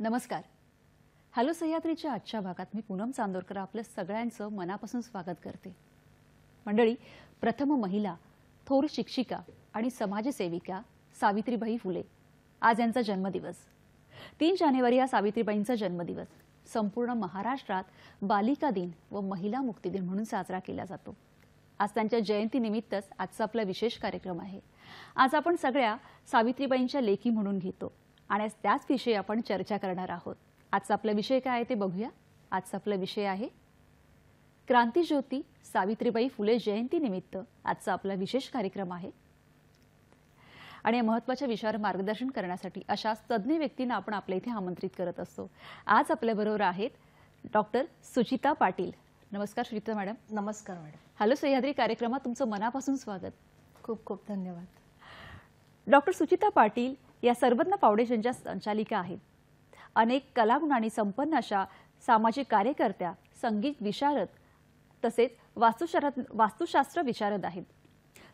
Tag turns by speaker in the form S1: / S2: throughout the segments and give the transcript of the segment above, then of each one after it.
S1: नमस्कार. हॅलो सह्याद्रीच्या आजच्या भागात मी पूनम चांदोरकर आपल्या सगळ्यांचं मनापासून स्वागत करते. मंडळी, प्रथम महिला, थोर शिक्षिका आणि समाजसेविका सावित्रीबाई फुले आज यांचा जन्मदिवस. 3 जानेवारी हा सावित्रीबाईंचा जन्मदिवस संपूर्ण महाराष्ट्रात बालिका दिन व महिला मुक्ती दिन म्हणून साजरा केला जातो. आज त्यांच्या जयंतीनिमित्तच आजचा आपला विशेष कार्यक्रम आहे. आज आपण सगळ्या सावित्रीबाईंच्या लेखी म्हणून घेतो आणि त्याच विषयी आपण चर्चा करणार आहोत. आजचा आपला विषय काय आहे ते बघूया. आजचा आपला विषय आहे क्रांतिज्योती सावित्रीबाई फुले जयंतीनिमित्त आजचा आपला विशेष कार्यक्रम आहे. आणि या महत्त्वाच्या विषयावर मार्गदर्शन करण्यासाठी अशा तज्ञ व्यक्तींना आपण आपल्या इथे आमंत्रित करत असतो. आज आपल्याबरोबर आहेत डॉक्टर सुचिता पाटील. नमस्कार सुचिता मॅडम.
S2: नमस्कार मॅडम.
S1: हॅलो सह्याद्री कार्यक्रमात तुमचं मनापासून स्वागत.
S2: खूप खूप धन्यवाद.
S1: डॉक्टर सुचिता पाटील या सर्वज्ञ फाउंडेशनच्या संचालिका आहेत. अनेक कलागुणांनी संपन्न अशा सामाजिक कार्यकर्त्या, संगीत विशारद तसेच वास्तुशास्त्र विशारद आहेत.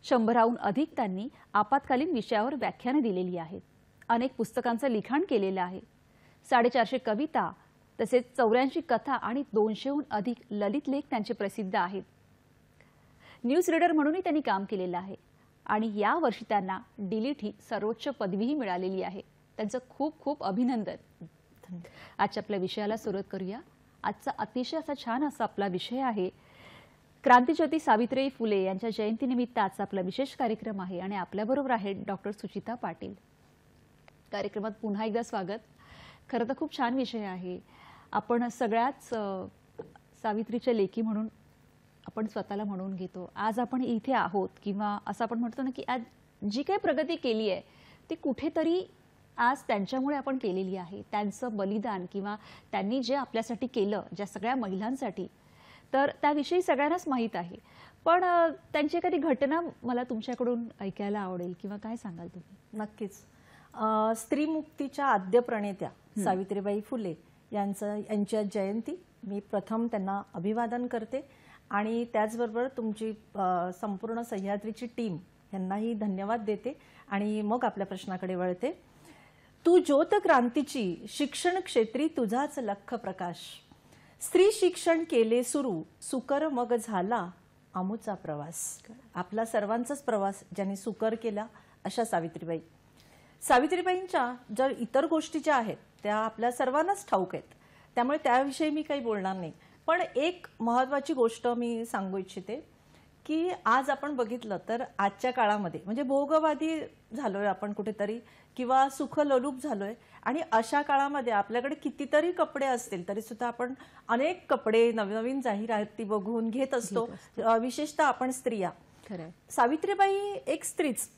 S1: 100हून अधिक त्यांनी आपत्कालीन विषयावर व्याख्याने दिलेली आहेत. अनेक पुस्तकांचं लिखाण केलेलं आहे. 450 कविता तसेच 84 कथा आणि 200हून अधिक ललित लेख त्यांचे प्रसिद्ध आहेत. न्यूज रीडर म्हणूनही त्यांनी काम केलेलं आहे आणि या वर्षी त्यांना डीलिट ही सर्वोच्च पदवीही मिळालेली आहे. त्यांचं खूप खूप अभिनंदन. आजच्या आपल्या विषयाला सुरुवात करूया. आजचा अतिशय असा छान असा आपला विषय आहे क्रांतिज्योती सावित्रीबाई फुले यांच्या जयंतीनिमित्त आजचा आपला विशेष कार्यक्रम आहे आणि आपल्याबरोबर आहेत डॉक्टर सुचिता पाटील. कार्यक्रमात पुन्हा एकदा स्वागत. खरं तर खूप छान विषय आहे. आपण सगळ्याच सावित्रीच्या लेखी म्हणून आपण स्वतःला म्हणून घेतो. आज आपण इथे आहोत किंवा असं आपण म्हणतो ना की आज जी काही प्रगती केली आहे ती कुठेतरी आज त्यांच्यामुळे आपण केलेली आहे. त्यांचं बलिदान किंवा त्यांनी जे आपल्यासाठी केलं, ज्या सगळ्या महिलांसाठी, तर त्याविषयी सगळ्यांनाच माहीत आहे. पण त्यांची एखादी घटना मला तुमच्याकडून ऐकायला आवडेल किंवा काय सांगाल तुम्ही?
S2: नक्कीच. स्त्री मुक्तीच्या आद्य प्रणेत्या सावित्रीबाई फुले यांच्या जयंती मी प्रथम त्यांना अभिवादन करते आणि त्याचबरोबर तुमची संपूर्ण सह्याद्रीची टीम यांनाही धन्यवाद देते आणि मग आपल्या प्रश्नाकडे वळते. तू ज्योत क्रांतीची, शिक्षण क्षेत्री तुझाच लख प्रकाश. स्त्री शिक्षण केले सुरू, सुकर मग झाला आमुचा प्रवास. आपला सर्वांचाच प्रवास ज्यांनी सुकर केला अशा सावित्रीबाई. सावित्रीबाईंच्या ज्या इतर गोष्टी ज्या आहेत त्या आपल्या सर्वांनाच ठाऊक आहेत, त्यामुळे त्याविषयी मी काही बोलणार नाही. पण एक महत्त्वाची गोष्ट मी सांगू इच्छिते की आज आपण बघितलं तर आजच्या काळामध्ये म्हणजे भोगवादी झालोय आपण कुठेतरी किंवा सुखलोलूप झालोय आणि अशा काळामध्ये आपल्याकडे कितीतरी कपडे असतील तरी सुद्धा आपण अनेक कपडे नवनवीन जाहिराती बघून घेत असतो, विशेषतः आपण स्त्रिया. सावित्रीबाई एक स्त्रीच,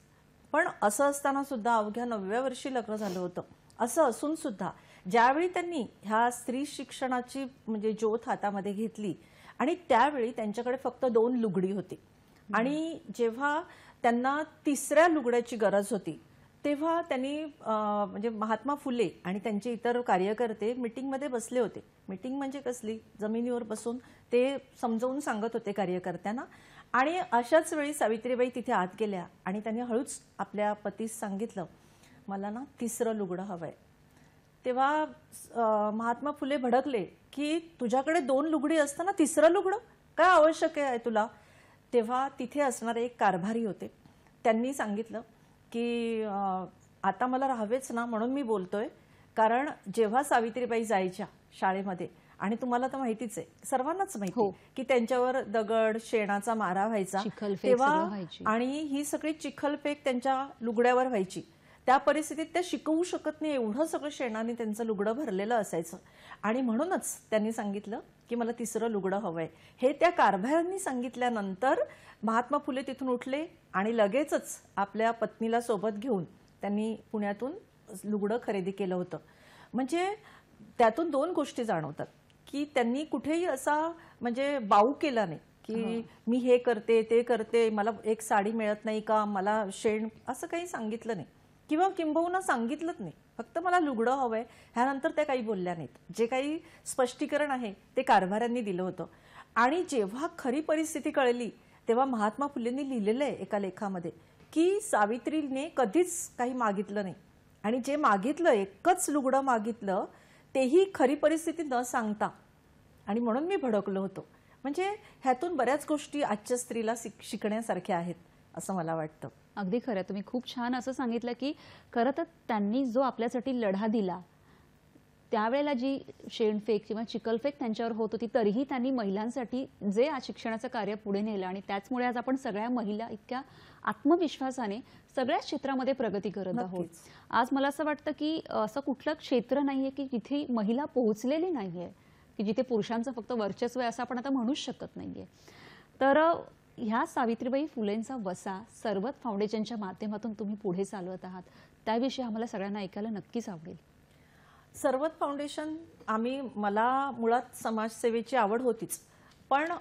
S2: पण असं असताना सुद्धा अवघ्या 9व्या वर्षी लग्न झालं होतं. असं असून सुद्धा ज्यावेळी त्यांनी ह्या स्त्री शिक्षणाची म्हणजे ज्योत हातामध्ये घेतली आणि त्यावेळी त्यांच्याकडे फक्त 2 लुगडी होती आणि जेव्हा त्यांना 3ऱ्या लुगड्याची गरज होती तेव्हा त्यांनी म्हणजे महात्मा फुले आणि त्यांचे इतर कार्यकर्ते मीटिंगमध्ये बसले होते. मीटिंग म्हणजे कसली, जमिनीवर बसून ते समजावून सांगत होते कार्यकर्त्यांना. आणि अशाच वेळी सावित्रीबाई तिथे आत गेल्या आणि त्यांनी हळूच आपल्या पतीस सांगितलं, मला ना 3रं लुगडं हवंय. तेव्हा महात्मा फुले भडकले की तुझ्याकडे 2 लुगडी असताना 3रं लुगडं काय आवश्यक आहे तुला? तेव्हा तिथे असणारे एक कारभारी होते. त्यांनी सांगितलं की आता मला राहावेच ना म्हणून मी बोलतोय, कारण जेव्हा सावित्रीबाई जायच्या शाळेमध्ये आणि तुम्हाला तर माहितीच आहे, सर्वांनाच माहिती की त्यांच्यावर दगड शेणाचा मारा व्हायचा तेव्हा आणि ही सगळी चिखलफेक त्यांच्या लुगड्यावर व्हायची. त्या परिस्थितीत त्या शिकवू शकत नाही, एवढं सगळं शेणाने त्यांचं लुगडं भरलेलं असायचं आणि म्हणूनच त्यांनी सांगितलं की मला 3रं लुगडं हवंय. हे त्या कारभाऱ्यांनी सांगितल्यानंतर महात्मा फुले तिथून उठले आणि लगेचच आपल्या पत्नीला सोबत घेऊन त्यांनी पुण्यातून लुगडं खरेदी केलं होतं. म्हणजे त्यातून 2 गोष्टी जाणवतात की त्यांनी कुठेही असा म्हणजे बाऊ केला नाही की मी हे करते ते करते, मला एक साडी मिळत नाही का, मला शेण, असं काही सांगितलं नाही किंवा किंबहुना सांगितलंच नाही. फक्त मला लुगडं हवंय, ह्यानंतर त्या काही बोलल्या नाहीत. जे काही स्पष्टीकरण आहे ते कारभाऱ्यांनी दिलं होतं. आणि जेव्हा खरी परिस्थिती कळली तेव्हा महात्मा फुलेंनी लिहिलेलं आहे एका लेखामध्ये की सावित्रीने कधीच काही मागितलं नाही आणि जे मागितलं, एकच लुगडं मागितलं तेही खरी परिस्थिती न सांगता, आणि म्हणून मी भडकलो होतो. म्हणजे ह्यातून बऱ्याच गोष्टी आजच्या स्त्रीला शिकण्यासारख्या आहेत असं मला वाटतं.
S1: अगदी खरं. तुम्ही खूप छान असं सांगितलं की खरं तर त्यांनी जो आपल्यासाठी लढा दिला, त्यावेळेला जी शेणफेक किंवा चिखलफेक त्यांच्यावर होत होती, तरीही त्यांनी महिलांसाठी जे आज शिक्षणाचं कार्य पुढे नेलं आणि त्याचमुळे आज आपण सगळ्या महिला इतक्या आत्मविश्वासाने सगळ्याच क्षेत्रामध्ये प्रगती करत आहोत.
S2: नक्कीच.
S1: आज मला असं वाटतं की असं कुठलं क्षेत्र नाहीये की जिथे महिला पोहोचलेली नाहीये, की जिथे पुरुषांचं फक्त वर्चस्व आहे असं आपण आता म्हणूच शकत नाहीये. तर ह्या सावित्रीबाई फुलेंचा वसा सर्वत फाउंडेशनच्या माध्यमातून तुम्ही पुढे चालवत आहात, त्याविषयी आम्हाला सगळ्यांना ऐकायला नक्कीच आवडेल.
S2: सर्वत फाउंडेशन मला मुळात समाजसेवेची आवड होतीच, पण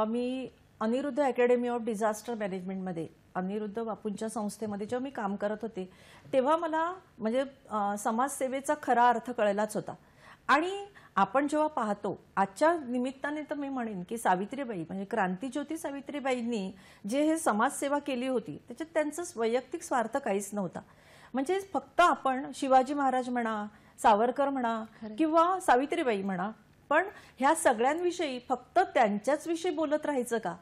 S2: मी अनिरुद्ध अकॅडमी ऑफ डिझास्टर मॅनेजमेंटमध्ये, अनिरुद्ध बापूंच्या संस्थेमध्ये जेव्हा मी काम करत होते, तेव्हा मला म्हणजे समाजसेवेचा खरा अर्थ कळलाच होता. आणि आपण जेव्हा पाहतो आजच्या निमित्ताने, तर मी म्हणेन की सावित्रीबाई म्हणजे क्रांतीज्योती सावित्रीबाईंनी जे हे समाजसेवा केली होती, त्याच्यात त्यांचं वैयक्तिक स्वार्थ काहीच नव्हता. म्हणजे फक्त आपण शिवाजी महाराज म्हणा, सावरकर म्हणा किंवा सावित्रीबाई म्हणा, पण ह्या सगळ्यांविषयी फक्त त्यांच्याच विषयी बोलत राहायचं का?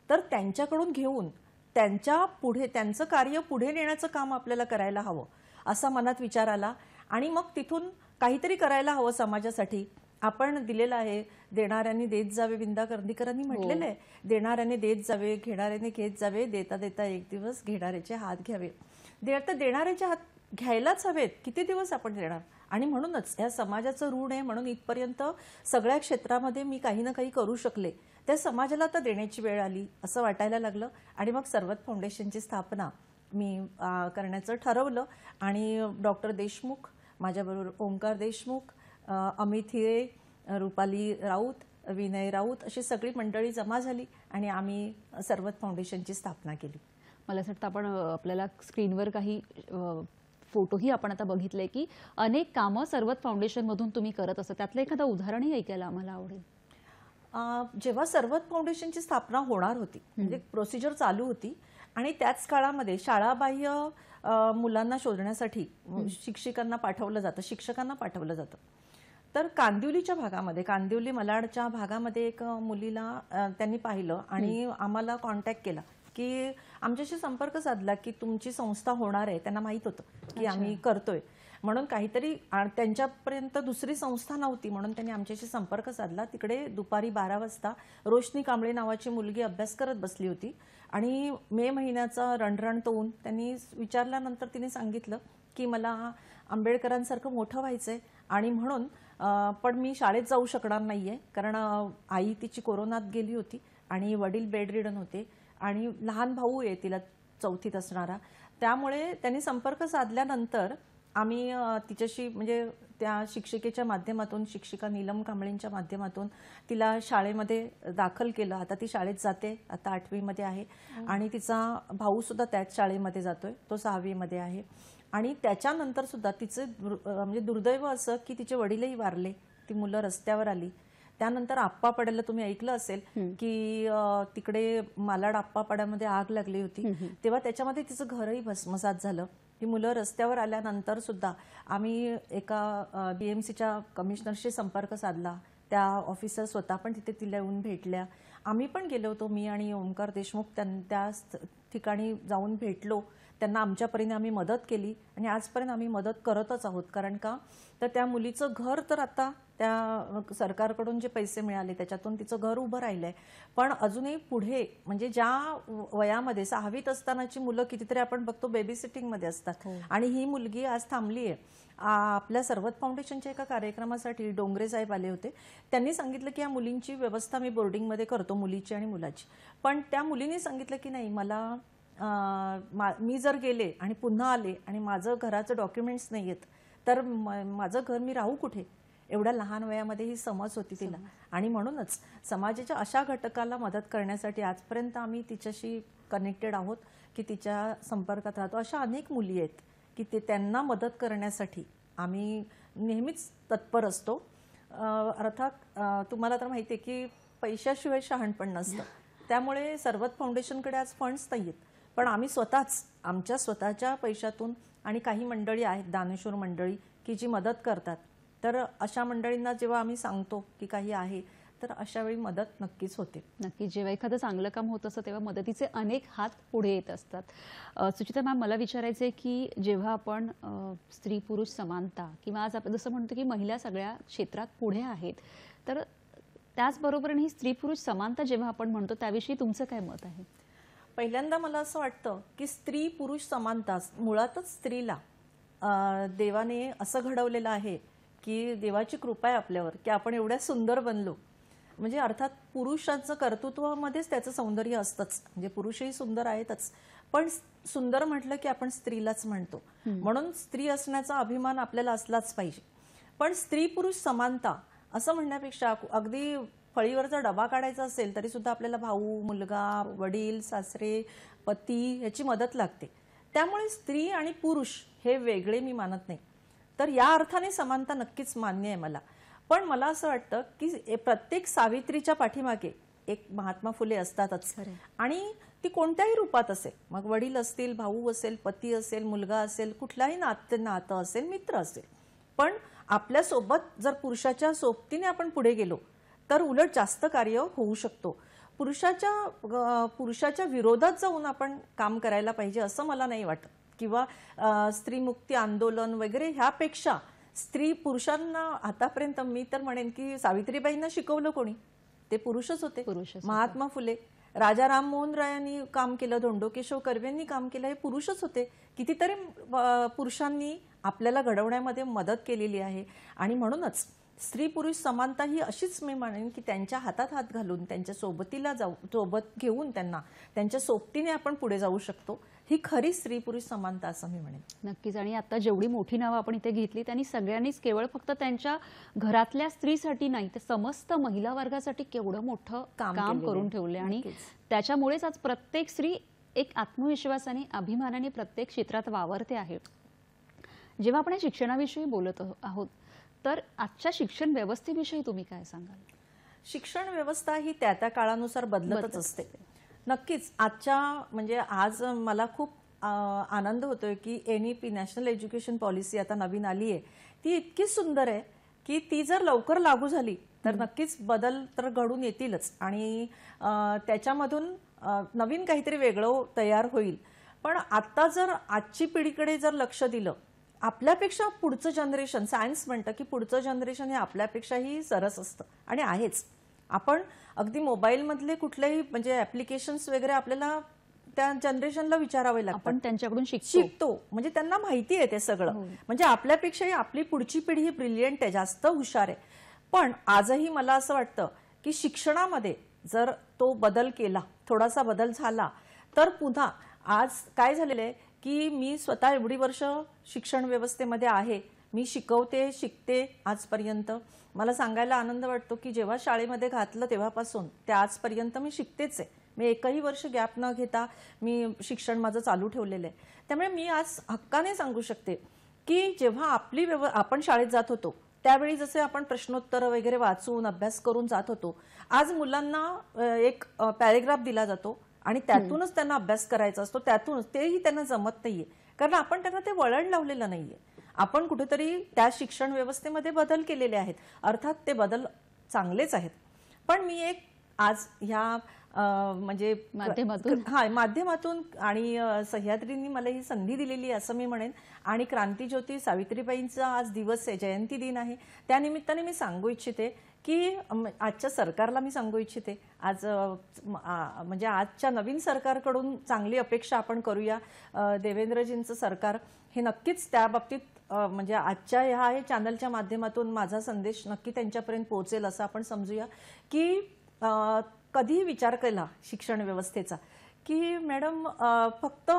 S2: तर त्यांच्याकडून घेऊन त्यांचं कार्य पुढे नेण्याचं काम आपल्याला करायला हवं असा मनात विचार आला. आणि मग तिथून काहीतरी करायला हवं समाजासाठी. आपण दिलेलं आहे, देणाऱ्यांनी देत जावे, विंदा कर्दीकरांनी म्हटलेलं आहे, देणाऱ्याने देत जावे, घेणाऱ्याने घेत जावे, देता देता एक दिवस घेणाऱ्याचे हात घ्यावे. देणाऱ्याचे हात घ्यायलाच हवेत, किती दिवस आपण देणार? आणि म्हणूनच या समाजाचं ऋण आहे, म्हणून इथपर्यंत सगळ्या क्षेत्रामध्ये मी काही ना काही करू शकले. त्या समाजाला आता देण्याची वेळ आली असं वाटायला लागलं. आणि मग सर्वत फाउंडेशनची स्थापना मी करण्याचं ठरवलं. आणि डॉक्टर देशमुख, माझ्याबरोबर ओंकार देशमुख, अमित हिरे, रुपाली राऊत, विनय राऊत अशी सगळी मंडळी जमा झाली आणि आम्ही सर्वत फाउंडेशनची स्थापना केली.
S1: मला असं वाटतं आपण आपल्याला स्क्रीनवर काही फोटोही आपण आता बघितले की अनेक कामं सर्वत फाउंडेशनमधून तुम्ही करत असता. त्यातलं एखादं उदाहरणही ऐकायला आम्हाला आवडेल.
S2: जेव्हा सर्वत फाउंडेशनची स्थापना होणार होती, म्हणजे प्रोसिजर चालू होती, आणि त्याच काळामध्ये शाळाबाह्य मुलांना शोधण्यासाठी शिक्षकांना पाठवलं जातं. तर कांदिवलीच्या भागामध्ये, कांदिवली मलाडच्या भागामध्ये एक मुलीला त्यांनी पाहिलं आणि आम्हाला कॉन्टॅक्ट केला की आमच्याशी संपर्क साधला की तुमची संस्था होणार आहे. त्यांना माहित होतं की आम्ही करतोय म्हणून काहीतरी, त्यांच्यापर्यंत दुसरी संस्था नव्हती म्हणून त्यांनी आमच्याशी संपर्क साधला. तिकडे दुपारी 12 वाजता रोशनी कांबळे नावाची मुलगी अभ्यास करत बसली होती आणि मे महिन्याचा रणरणतो ऊन. त्यांनी विचारल्यानंतर तिने सांगितलं की मला आंबेडकरांसारखं मोठं व्हायचंय आणि म्हणून पण मी शाळेत जाऊ शकणार नाहीये, कारण आई तिची कोरोनात गेली होती आणि वडील बेडरिडन होते आणि लहान भाऊ आहे तिला 4थीत असणारा. त्यामुळे त्यांनी संपर्क साधल्यानंतर आम्ही तिच्याशी म्हणजे त्या शिक्षिकेच्या माध्यमातून, शिक्षिका नीलम कांबळेंच्या माध्यमातून तिला शाळेमध्ये दाखल केलं. आता ती शाळेत जाते, आता 8वी मध्ये आहे आणि तिचा भाऊ सुद्धा त्याच शाळेमध्ये जातोय, तो 6वी मध्ये आहे. आणि त्याच्यानंतर सुद्धा तिचे म्हणजे दुर्दैव असं की तिचे वडीलही वारले, ती मुलं रस्त्यावर आली. त्यानंतर आप्पापाड्याला तुम्ही ऐकलं असेल की तिकडे मालाड आप्पापाड्यामध्ये आग लागली होती, तेव्हा त्याच्यामध्ये तिचं घरही भस्मसात झालं. ही मुलं रस्त्यावर आल्यानंतर सुद्धा आम्ही एका BMCच्या कमिशनरशी संपर्क साधला. त्या ऑफिसर स्वतः पण तिथे तिला येऊन भेटल्या. आम्ही पण गेलो होतो, मी आणि ओंकार देशमुख त्या ठिकाणी जाऊन भेटलो. त्यांना आमच्या परीने आम्ही मदत केली आणि आजपर्यंत आम्ही मदत करतच आहोत. कारण का तर त्या मुलीचं घर तर आता त्या सरकारकडून जे पैसे मिळाले त्याच्यातून तिचं घर उभं राहिलंय, पण अजूनही पुढे म्हणजे ज्या वयामध्ये 6वीत असतानाची मुलं कितीतरी आपण बघतो बेबी सिटिंगमध्ये असतात आणि ही मुलगी आज थांबली आहे. आपल्या सर्वत फाउंडेशनच्या एका कार्यक्रमासाठी डोंगरे साहेब आले होते. त्यांनी सांगितलं की या मुलींची व्यवस्था मी बोर्डिंगमध्ये करतो, मुलीची आणि मुलाची. पण त्या मुलीने सांगितलं की नाही, मला मी जर गेले आणि पुन्हा आले आणि माझं घराचं डॉक्युमेंट्स नाही आहेत तर माझं घर मी राहू कुठे? एवढ्या लहान वयामध्ये ही समज होती तिला. आणि म्हणूनच समाजाच्या अशा घटकाला मदत करण्यासाठी आजपर्यंत आम्ही तिच्याशी कनेक्टेड आहोत की तिच्या संपर्कात राहतो. अशा अनेक मुली आहेत की त्यांना मदत करण्यासाठी आम्ही नेहमीच तत्पर असतो. अर्थात तुम्हाला तर माहिती आहे की पैशाशिवाय शहाणपण नसतं. त्यामुळे सर्वत फाउंडेशनकडे आज फंड्स नाहीत, पण आम्ही स्वतःच आमच्या स्वतःच्या पैशातून, आणि काही मंडळी आहेत दानशूर मंडळी की जी मदत करतात, तर अशा मंडळींना जेव्हा आम्ही सांगतो की काही आहे, तर अशा वेळी मदत नक्कीच होते.
S1: नक्की जेव्हा एखादं चांगलं काम होत असतं तेव्हा मदतीचे अनेक हात पुढे येत असतात. सुचिता मॅम, मला विचारायचं आहे की जेव्हा आपण स्त्री पुरुष समानता किंवा आज आपण जसं म्हणतो की महिला सगळ्या क्षेत्रात पुढे आहेत, तर त्याचबरोबर ही स्त्री पुरुष समानता जेव्हा आपण म्हणतो त्याविषयी तुमचं काय मत आहे?
S2: पहिल्यांदा मला असं वाटतं की स्त्री पुरुष समानता मुळातच स्त्रीला देवाने असं घडवलेलं आहे की देवाची कृपा आहे आपल्यावर की आपण एवढ्या सुंदर बनलो. म्हणजे अर्थात पुरुषाचं कर्तृत्वामध्येच त्याचं सौंदर्य असतंच, म्हणजे पुरुषही सुंदर आहेतच, पण सुंदर म्हटलं की आपण स्त्रीलाच म्हणतो. म्हणून स्त्री असण्याचा अभिमान आपल्याला असलाच पाहिजे. पण स्त्री पुरुष समानता असं म्हणण्यापेक्षा अगदी फळीवरचा डबा काढायचा असेल तरी सुद्धा आपल्याला भाऊ, मुलगा, वडील, सासरे, पती याची मदत लागते. त्यामुळे स्त्री आणि पुरुष हे वेगळे मी मानत नाही. तर या अर्थाने समानता नक्कीच मान्य आहे मला. पण मला असं वाटतं की प्रत्येक सावित्रीच्या पाठीमागे एक महात्मा फुले असतातच, आणि ती कोणत्याही रूपात असेल, मग वडील असतील, भाऊ असेल, पती असेल, मुलगा असेल, कुठलाही नातं असेल, मित्र असेल. पण आपल्यासोबत जर पुरुषाच्या सोबतीने आपण पुढे गेलो तर उलट जास्त कार्य होऊ शकतो. पुरुषाच्या विरोधात जाऊन आपण काम करायला पाहिजे असं मला नाही वाटत. किंवा स्त्रीमुक्ती आंदोलन वगैरे ह्यापेक्षा पुरुषांना आतापर्यंत मी तर म्हणेन की सावित्रीबाईंना शिकवलं कोणी? ते पुरुषच होते. महात्मा फुले, राजा राममोहन रायांनी काम केलं, धोंडो केशव कर्वेंनी काम केलं, हे पुरुषच होते. कितीतरी पुरुषांनी आपल्याला घडवण्यामध्ये मदत केलेली आहे. आणि म्हणूनच स्त्री पुरुष समानता ही अशीच मी म्हणेन की त्यांच्या हातात हात घालून त्यांच्या सोबत घेऊन त्यांच्या सोबतीने आपण पुढे जाऊ शकतो. ही खरी स्त्री पुरुष समानता असं मी म्हणेन.
S1: नक्कीच. आणि आता जेवढी मोठी नावं आपण इथे घेतली त्यांनी सगळ्यांनीच केवळ फक्त त्यांच्या घरातल्या स्त्रीसाठी नाही तर समस्त महिला वर्गासाठी केवढं मोठं काम करून ठेवले. आणि त्याच्यामुळेच आज प्रत्येक स्त्री एक आत्मविश्वासाने, अभिमानाने प्रत्येक क्षेत्रात वावरते आहे. जेव्हा आपण शिक्षणाविषयी बोलत आहोत तर आजच्या शिक्षण व्यवस्थेविषयी तुम्ही काय सांगाल?
S2: शिक्षण व्यवस्था ही त्या त्या काळानुसार बदलतच असते. नक्कीच आज मला खूप आनंद होतोय की NEP नॅशनल एज्युकेशन पॉलिसी आता नवीन आली आहे. ती इतकी सुंदर आहे की ती जर लवकर लागू झाली तर नक्कीच बदल तर घडून येतीलच आणि त्याच्यामधून नवीन काहीतरी वेगळं तयार होईल. पण आता जर आजची पिढीकडे जर लक्ष दिलं, आपल्यापेक्षा पुढचं जनरेशन, सायन्स म्हणतं की पुढचं जनरेशन हे आपल्यापेक्षाही सरस असतं आणि आहेच. आपण अगदी मोबाईलमधले कुठलेही म्हणजे ऍप्लिकेशन्स वगैरे आपल्याला त्या जनरेशनला विचारावे लागतात.
S1: आपण त्यांच्याकडून
S2: शिकतो म्हणजे त्यांना माहिती आहे ते सगळं. म्हणजे आपल्यापेक्षाही आपली पुढची पिढी ही ब्रिलियंट आहे, जास्त हुशार आहे. पण आजही मला असं वाटतं की शिक्षणामध्ये जर तो बदल केला, थोडासा बदल झाला तर पुन्हा आज काय झालेलं आहे की मी स्वतः एवढी वर्ष शिक्षण व्यवस्थेमध्ये आहे, मी शिकते आजपर्यंत. मला सांगायला आनंद वाटतो की जेव्हा शाळेमध्ये घातलं तेव्हापासून ते आजपर्यंत मी शिकतेच आहे. मी एकही वर्ष गॅप न घेता मी शिक्षण माझं चालू ठेवलेलं आहे. त्यामुळे मी आज हक्काने सांगू शकते की जेव्हा आपण शाळेत जात होतो त्यावेळी जसे आपण प्रश्नोत्तर वगैरे वाचून अभ्यास करून जात होतो, आज मुलांना एक पॅरेग्राफ दिला जातो आणि त्यातूनच त्यांना अभ्यास करायचा असतो. त्यातूनच तेही त्यांना जमत नाहीये कारण आपण त्यांना ते वळण लावलेलं नाहीये. आपण कुठेतरी त्या शिक्षण व्यवस्थेमध्ये बदल केलेले आहेत. अर्थात ते बदल चांगलेच आहेत. पण मी एक आज ह्या म्हणजे माध्यमातून आणि सह्याद्रींनी मला ही संधी दिलेली असं मी म्हणेन. आणि क्रांतीज्योती सावित्रीबाईंचा आज दिवस आहे, जयंती दिन आहे. त्यानिमित्ताने मी सांगू इच्छिते की आजच्या सरकारला मी सांगू इच्छिते, आज म्हणजे आजच्या नवीन सरकारकडून चांगली अपेक्षा आपण करूया. देवेंद्रजींचं सरकार हे नक्कीच त्या बाबतीत म्हणजे आजच्या ह्या चॅनलच्या माध्यमातून माझा संदेश नक्की त्यांच्यापर्यंत पोहोचेल असं आपण समजूया की कधीही विचार केला शिक्षण व्यवस्थेचा की मॅडम फक्त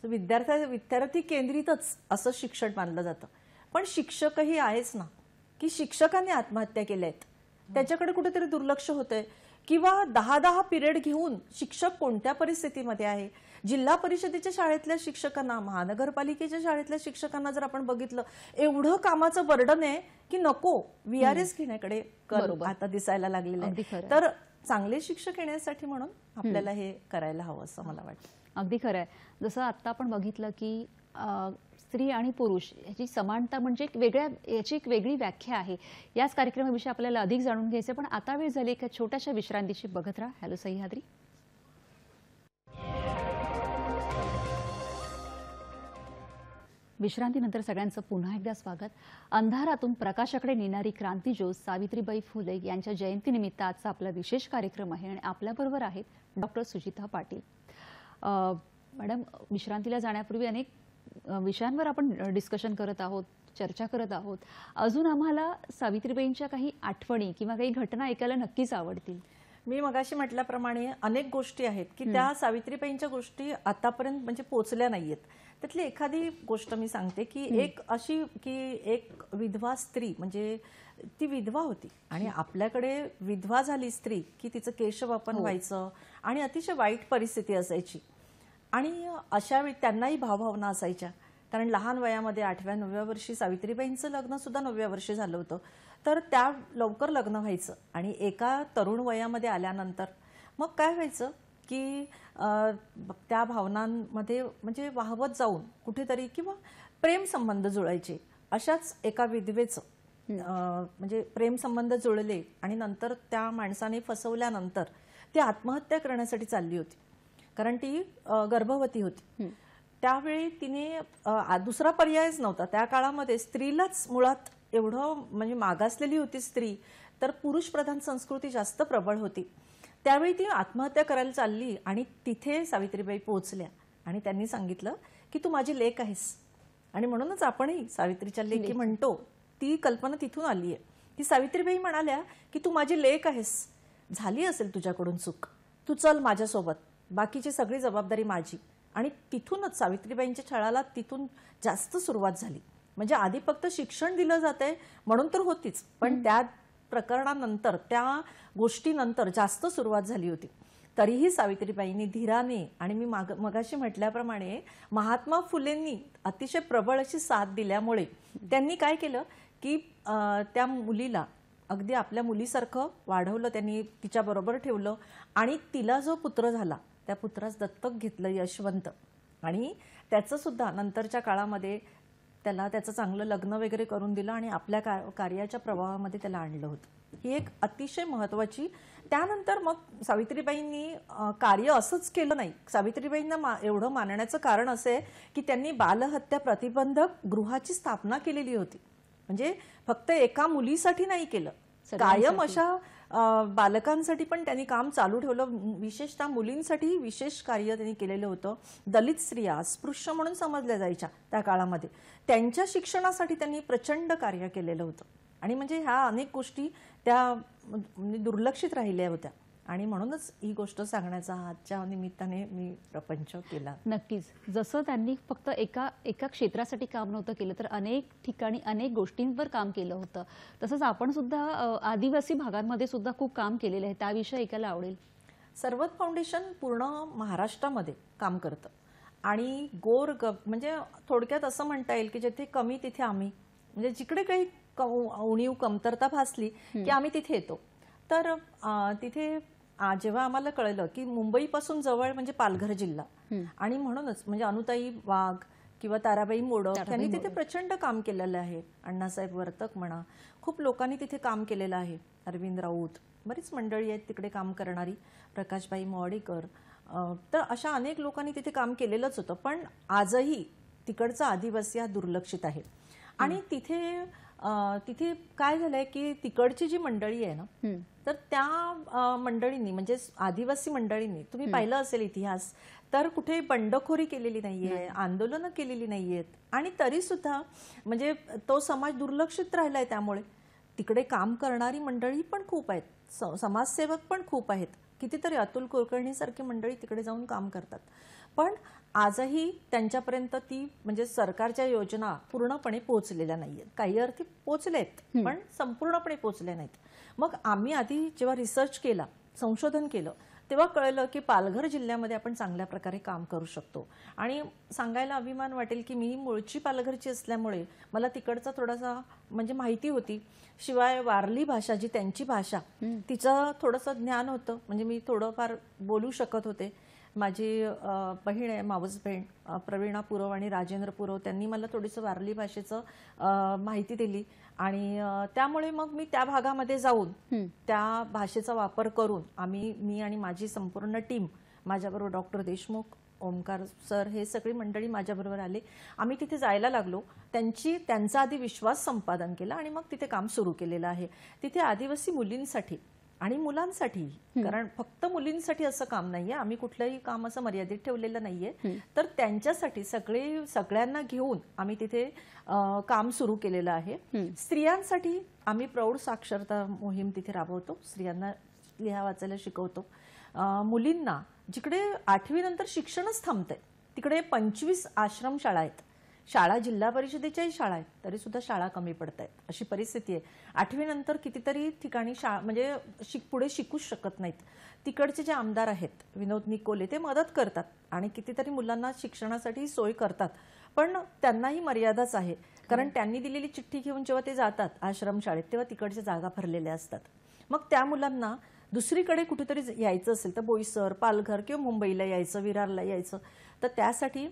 S2: विद्यार्थी केंद्रितच असं शिक्षण मानलं जातं. पण शिक्षकही आहेच ना, की शिक्षकांनी आत्महत्या केल्या आहेत, त्याच्याकडे कुठेतरी दुर्लक्ष होतंय. किंवा 10 पिरियड घेऊन शिक्षक कोणत्या परिस्थितीमध्ये आहे. जिल्हा परिषदेच्या शाळेतल्या शिक्षकांना, महानगरपालिकेच्या शाळेतल्या शिक्षकांना जर आपण बघितलं, एवढं कामाचं बर्डन आहे की नको VRS घेण्याकडे आता दिसायला लागलेलं आहे. तर चांगले शिक्षक येण्यासाठी म्हणून आपल्याला हे करायला हवं असं मला वाटतं.
S1: अगदी खरं आहे. जसं आता आपण बघितलं की स्त्री आणि पुरुष याची समानता म्हणजे याची एक वेगळी व्याख्या आहे. याच कार्यक्रमाविषयी आपल्याला अधिक जाणून घ्यायचं, पण आता वेळ झाली एका छोट्याशा विश्रांतीची. बघत राहा हॅलो सह्याद्री. विश्रांतीनंतर सगळ्यांचं पुन्हा एकदा स्वागत. अंधारातून प्रकाशाकडे नेणारी क्रांतिज्योत सावित्रीबाई फुले यांच्या जयंतीनिमित्त आजचा आपला विशेष कार्यक्रम आहे आणि आपल्याबरोबर आहेत डॉक्टर सुचिता पाटील. मॅडम, विश्रांतीला जाण्यापूर्वी अनेक विषयांवर आपण डिस्कशन करत आहोत, चर्चा करत आहोत. अजून आम्हाला सावित्रीबाईंच्या काही आठवणी किंवा काही घटना ऐकायला नक्कीच आवडतील.
S2: मी मगाशी म्हटल्याप्रमाणे अनेक गोष्टी आहेत की त्या सावित्रीबाईंच्या गोष्टी आतापर्यंत म्हणजे पोचल्या नाहीयेत. त्यातली एखादी गोष्ट मी सांगते की एक अशी की एक विधवा स्त्री, म्हणजे ती विधवा होती आणि आपल्याकडे विधवा झाली स्त्री की तिचं केशवापन व्हायचं आणि अतिशय वाईट परिस्थिती असायची. आणि अशा वेळी त्यांनाही भावभावना असायच्या, कारण लहान वयामध्ये 8व्या-9व्या वर्षी सावित्रीबाईंचं लग्न सुद्धा 9व्या वर्षी झालं होतं. तर त्या लवकर लग्न व्हायचं आणि एका तरुण वयामध्ये आल्यानंतर मग काय व्हायचं की त्या भावनांमध्ये म्हणजे वाहवत जाऊन कुठेतरी किंवा प्रेम संबंध जुळायचे. अशाच एका विधवेचं म्हणजे प्रेम संबंध जुळले आणि नंतर त्या माणसाने फसवल्यानंतर ती आत्महत्या करण्यासाठी चालली होती, कारण ती गर्भवती होती. त्यावेळी तिने दुसरा पर्यायच नव्हता. त्या काळामध्ये स्त्रीलाच मुळात एवढं म्हणजे मागासलेली होती स्त्री, तर पुरुष प्रधान संस्कृती जास्त प्रबळ होती. त्यावेळी ती आत्महत्या करायला चालली आणि तिथे सावित्रीबाई पोहोचल्या आणि त्यांनी सांगितलं की तू माझी लेक आहेस. आणि म्हणूनच आपणही सावित्रीच्या लेकी म्हणतो, ती कल्पना तिथून आली आहे की सावित्रीबाई म्हणाल्या की तू माझी लेक आहेस, झाली असेल तुझ्याकडून चूक, तू चल माझ्यासोबत, बाकीची सगळी जबाबदारी माझी. आणि तिथूनच सावित्रीबाईंच्या छळाला तिथून जास्त सुरुवात झाली. म्हणजे आधी फक्त शिक्षण दिलं जातंय म्हणून तर होतीच, पण त्या प्रकरणानंतर त्या गोष्टीनंतर जास्त सुरुवात झाली होती. तरीही सावित्रीबाईंनी धीराने आणि मी मगाशी म्हटल्याप्रमाणे महात्मा फुलेंनी अतिशय प्रबळ अशी साथ दिल्यामुळे त्यांनी काय केलं की त्या मुलीला अगदी आपल्या मुलीसारखं वाढवलं, त्यांनी तिच्याबरोबर ठेवलं आणि तिला जो पुत्र झाला त्या पुत्रास दत्तक घेतलं यशवंत. आणि त्याचं सुद्धा नंतरच्या काळामध्ये त्याला त्याचं चांगलं लग्न वगैरे करून दिलं आणि आपल्या कार्याच्या प्रवाहामध्ये त्याला आणलं होतं. ही एक अतिशय महत्त्वाची. त्यानंतर मग सावित्रीबाईंनी कार्य असंच केलं नाही. सावित्रीबाईंना एवढं मानण्याचं कारण असं आहे की त्यांनी बालहत्या प्रतिबंधक गृहाची स्थापना केलेली होती. म्हणजे फक्त एका मुलीसाठी नाही केलं, कायम अशा बालकांसाठी पण त्यांनी काम चालू ठेवलं. विशेषतः मुलींसाठी विशेष कार्य त्यांनी केलेलं होतं. दलित स्त्रिया अस्पृश्य म्हणून समजल्या जायच्या त्या काळामध्ये, त्यांच्या शिक्षणासाठी त्यांनी प्रचंड कार्य केलेलं होतं. आणि म्हणजे ह्या अनेक गोष्टी त्या म्हणजे दुर्लक्षित राहिल्या होत्या आणि म्हणूनच ही गोष्ट सांगण्याचा आजच्या निमित्ताने मी प्रपंच केला.
S1: नक्कीच, जसं त्यांनी फक्त एका क्षेत्रासाठी काम नव्हतं केलं, तर अनेक ठिकाणी अनेक गोष्टींवर काम केलं होतं. तसंच आपण सुद्धा आदिवासी भागांमध्ये सुद्धा खूप काम केलेलं आहे, त्याविषयी ऐकायला आवडेल.
S2: सर्वत फाउंडेशन पूर्ण महाराष्ट्रामध्ये काम करतं आणि म्हणजे थोडक्यात असं म्हणता येईल की जिथे कमी तिथे आम्ही, म्हणजे जिकडे काही उणीव कमतरता भासली की आम्ही तिथे येतो. तर तिथे जेव्हा आम्हाला कळलं की मुंबईपासून जवळ म्हणजे पालघर जिल्हा आणि म्हणूनच म्हणजे अनुताई वाघ किंवा ताराबाई मोडक त्यांनी तिथे प्रचंड काम केलेलं आहे. अण्णासाहेब वर्तक म्हणा, खूप लोकांनी तिथे काम केलेलं आहे. अरविंद राऊत, बरीच मंडळी आहेत तिकडे काम करणारी, प्रकाशबाई मॉडीकर, तर अशा अनेक लोकांनी तिथे काम केलेलंच होतं. पण आजही तिकडचा आदिवासी हा दुर्लक्षित आहे. आणि तिथे काय झालंय की तिकडची जी मंडळी आहे ना, तर त्या मंडळींनी म्हणजे आदिवासी मंडळींनी तुम्ही पाहिलं असेल इतिहास, तर कुठे बंडखोरी केलेली नाहीये, आंदोलनं केलेली नाहीयेत आणि तरी सुद्धा म्हणजे तो समाज दुर्लक्षित राहिलाय. त्यामुळे तिकडे काम करणारी मंडळी पण खूप आहेत, समाजसेवक पण खूप आहेत. कितीतरी अतुल कुलकर्णी सारखी मंडळी तिकडे जाऊन काम करतात. पण आजही त्यांच्यापर्यंत ती म्हणजे सरकारच्या योजना पूर्णपणे पोहोचलेल्या नाहीयेत. काही अर्थी पोहोचलेत पण संपूर्णपणे पोहोचले नाहीत. मग आम्ही आधी जेव्हा रिसर्च केला, संशोधन केलं, तेव्हा कळलं की पालघर जिल्ह्यामध्ये आपण चांगल्या प्रकारे काम करू शकतो. आणि सांगायला अभिमान वाटेल की मी मूळची पालघरची असल्यामुळे मला तिकडचा थोडासा म्हणजे माहिती होती. शिवाय वारली भाषा जी त्यांची भाषा, तिचं थोडंसं ज्ञान होतं, म्हणजे मी थोडंफार बोलू शकत होते. माझी बहीण आहे, मावस बहीण प्रवीणा पुरव आणि राजेंद्र पुरव, त्यांनी मला थोडीसं वारली भाषेचं माहिती दिली आणि त्यामुळे मग मी त्या भागामध्ये जाऊन त्या भाषेचा वापर करून मी आणि माझी संपूर्ण टीम, माझ्याबरोबर डॉक्टर देशमुख, ओमकार सर, हे सगळी मंडळी माझ्याबरोबर आले. आम्ही तिथे जायला लागलो. त्यांचा आधी विश्वास संपादन केला आणि मग तिथे काम सुरू केलेलं आहे. तिथे आदिवासी मुलींसाठी आणि मुलांसाठी, कारण फक्त मुलींसाठी असं काम नाहीये, आम्ही कुठलंही काम असं मर्यादित ठेवलेलं नाहीये, तर त्यांच्यासाठी सगळ्यांना घेऊन आम्ही तिथे काम सुरू केलेलं आहे. स्त्रियांसाठी आम्ही प्रौढ साक्षरता मोहीम तिथे राबवतो, स्त्रियांना लिहा वाचायला शिकवतो. मुलींना जिकडे 8वी नंतर शिक्षणच थांबतंय तिकडे 25 आश्रम शाळा आहेत, शाळा जिल्हा परिषदेच्याही शाळा आहेत, तरी सुद्धा शाळा कमी पडत आहेत, अशी परिस्थिती आहे. 8वी नंतर कितीतरी ठिकाणी म्हणजे पुढे शिकूच शकत नाहीत. तिकडचे जे आमदार आहेत विनोद निकोले, ते मदत करतात आणि कितीतरी मुलांना शिक्षणासाठी सोय करतात, पण त्यांनाही मर्यादाच आहे. कारण त्यांनी दिलेली चिठ्ठी घेऊन जेव्हा ते जातात आश्रमशाळेत तेव्हा तिकडच्या जागा भरलेल्या असतात. मग त्या मुलांना दुसरीकडे कुठेतरी यायचं असेल तर बोईसर, पालघर किंवा मुंबईला यायचं, विरारला यायचं, तर त्यासाठी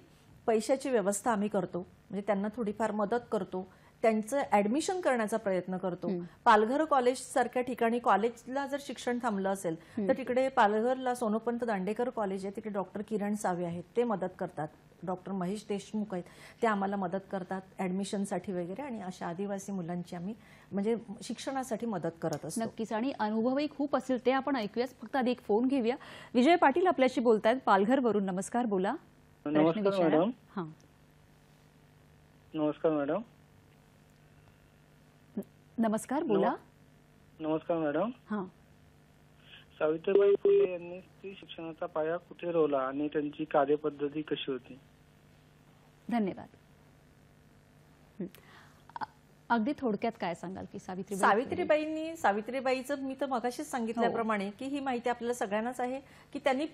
S2: पैशाची व्यवस्था आम्ही करतो, म्हणजे त्यांना थोडीफार मदत करतो, त्यांचं ऍडमिशन करण्याचा प्रयत्न करतो. पालघर कॉलेज सारख्या ठिकाणी कॉलेजला जर शिक्षण थांबलं असेल तर तिकडे पालघरला सोनोपंत दांडेकर कॉलेज आहे, तिकडे डॉक्टर किरण सावे आहेत, ते मदत करतात. डॉक्टर महेश देशमुख आहेत, ते आम्हाला मदत करतात ऍडमिशनसाठी वगैरे. आणि अशा आदिवासी मुलांची आम्ही म्हणजे शिक्षणासाठी मदत करत असतो.
S1: नक्कीच, आणि अनुभवही खूप असेल ते आपण ऐकूयाच. फक्त आधी एक फोन घेऊया. विजय पाटील आपल्याशी बोलतायत पालघरवरून. नमस्कार, बोला.
S3: नमस्कार मॅडम.
S1: हां,
S3: नमस्कार मॅडम.
S1: नमस्कार, बोला.
S3: नमस्कार मॅडम.
S1: हां,
S3: सावित्रीबाई फुले यांनी स्त्री शिक्षणाचा पाया कुठे रोवला आणि त्यांची कार्यपद्धती कशी होती?
S1: धन्यवाद. अगदी थोडक्यात काय सांगाल की
S2: सावित्रीबाईचं मी तर मगाशीच सांगितल्याप्रमाणे की ही माहिती आपल्याला सगळ्यांनाच आहे की त्यांनी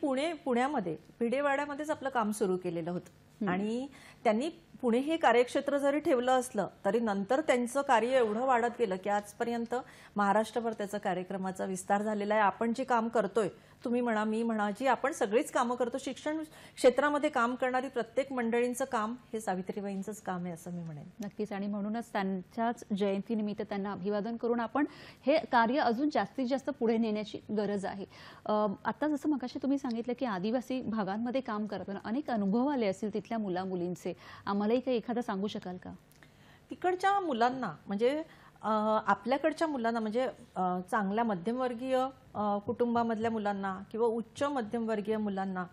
S2: पुण्यामध्ये भिडेवाड्यामध्येच आपलं काम सुरू केलेलं होतं आणि त्यांनी पुणे हे कार्यक्षेत्र जरी ठेवलं असलं तरी नंतर त्यांचं कार्य एवढं वाढत गेलं की आजपर्यंत महाराष्ट्रभर त्याचा कार्यक्रमाचा विस्तार झालेला आहे. आपण जे काम करतोय, तुम्ही म्हणा, मी म्हणा, जी आपण सगळीच कामं करतो, शिक्षण क्षेत्रामध्ये काम करणारी प्रत्येक मंडळींचं काम हे सावित्रीबाईंचंच काम आहे असं मी म्हणेन.
S1: नक्कीच, आणि म्हणूनच त्यांच्याच जयंतीनिमित्त त्यांना अभिवादन करून आपण हे कार्य अजून जास्तीत जास्त पुढे नेण्याची गरज आहे. आता जसं मगाशी तुम्ही सांगितलं की आदिवासी भागांमध्ये काम करताना अनेक अनुभव आले असतील तिथल्या मुला मुलींचे, आम्हालाही काही एखादा सांगू शकाल का?
S2: तिकडच्या मुलांना म्हणजे आपल्याकडच्या मुलांना म्हणजे चांगल्या मध्यमवर्गीय कुटुंबामधल्या मुलांना किंवा उच्च मध्यमवर्गीय मुलांना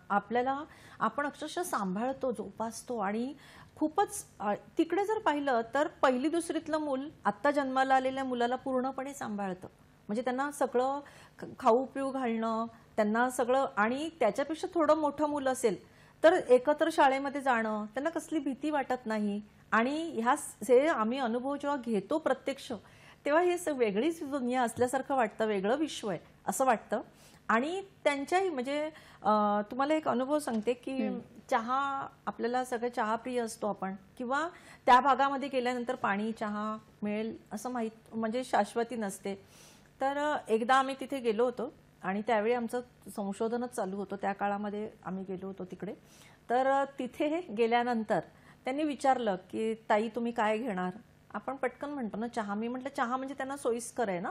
S2: आपण अक्षरशः सांभाळतो, जोपासतो आणि खूपच तिकडे जर पाहिलं तर पहिली दुसरीतलं मूल आत्ता जन्माला आलेल्या मुलाला पूर्णपणे सांभाळतं. म्हणजे त्यांना सगळं खाऊ पिऊ घालणं, त्यांना सगळं, आणि त्याच्यापेक्षा थोडं मोठं मूल असेल तर एकत्र शाळेमध्ये जाणं, त्यांना कसली भीती वाटत नाही. आणि हे आम्ही अनुभव जेव्हा घेतो प्रत्यक्ष तेव्हा हे वेगळीच दुनिया असल्यासारखं वाटतं, वेगळं विश्व आहे असं वाटतं. आणि त्यांच्याही म्हणजे तुम्हाला एक अनुभव सांगते की चहा, आपल्याला सगळं चहाप्रिय असतो आपण, किंवा त्या भागामध्ये गेल्यानंतर पाणी चहा मिळेल असं म्हणजे शाश्वती नसते. तर एकदा आम्ही तिथे गेलो होतो आणि त्यावेळी आमचं संशोधनच चालू होतं, त्या काळामध्ये आम्ही गेलो होतो तिकडे. तर तिथे गेल्यानंतर त्यांनी विचारलं की ताई तुम्ही काय घेणार? आपण पटकन म्हणतो ना चहा. मी म्हटलं चहा म्हणजे त्यांना सोयीस्कर आहे ना.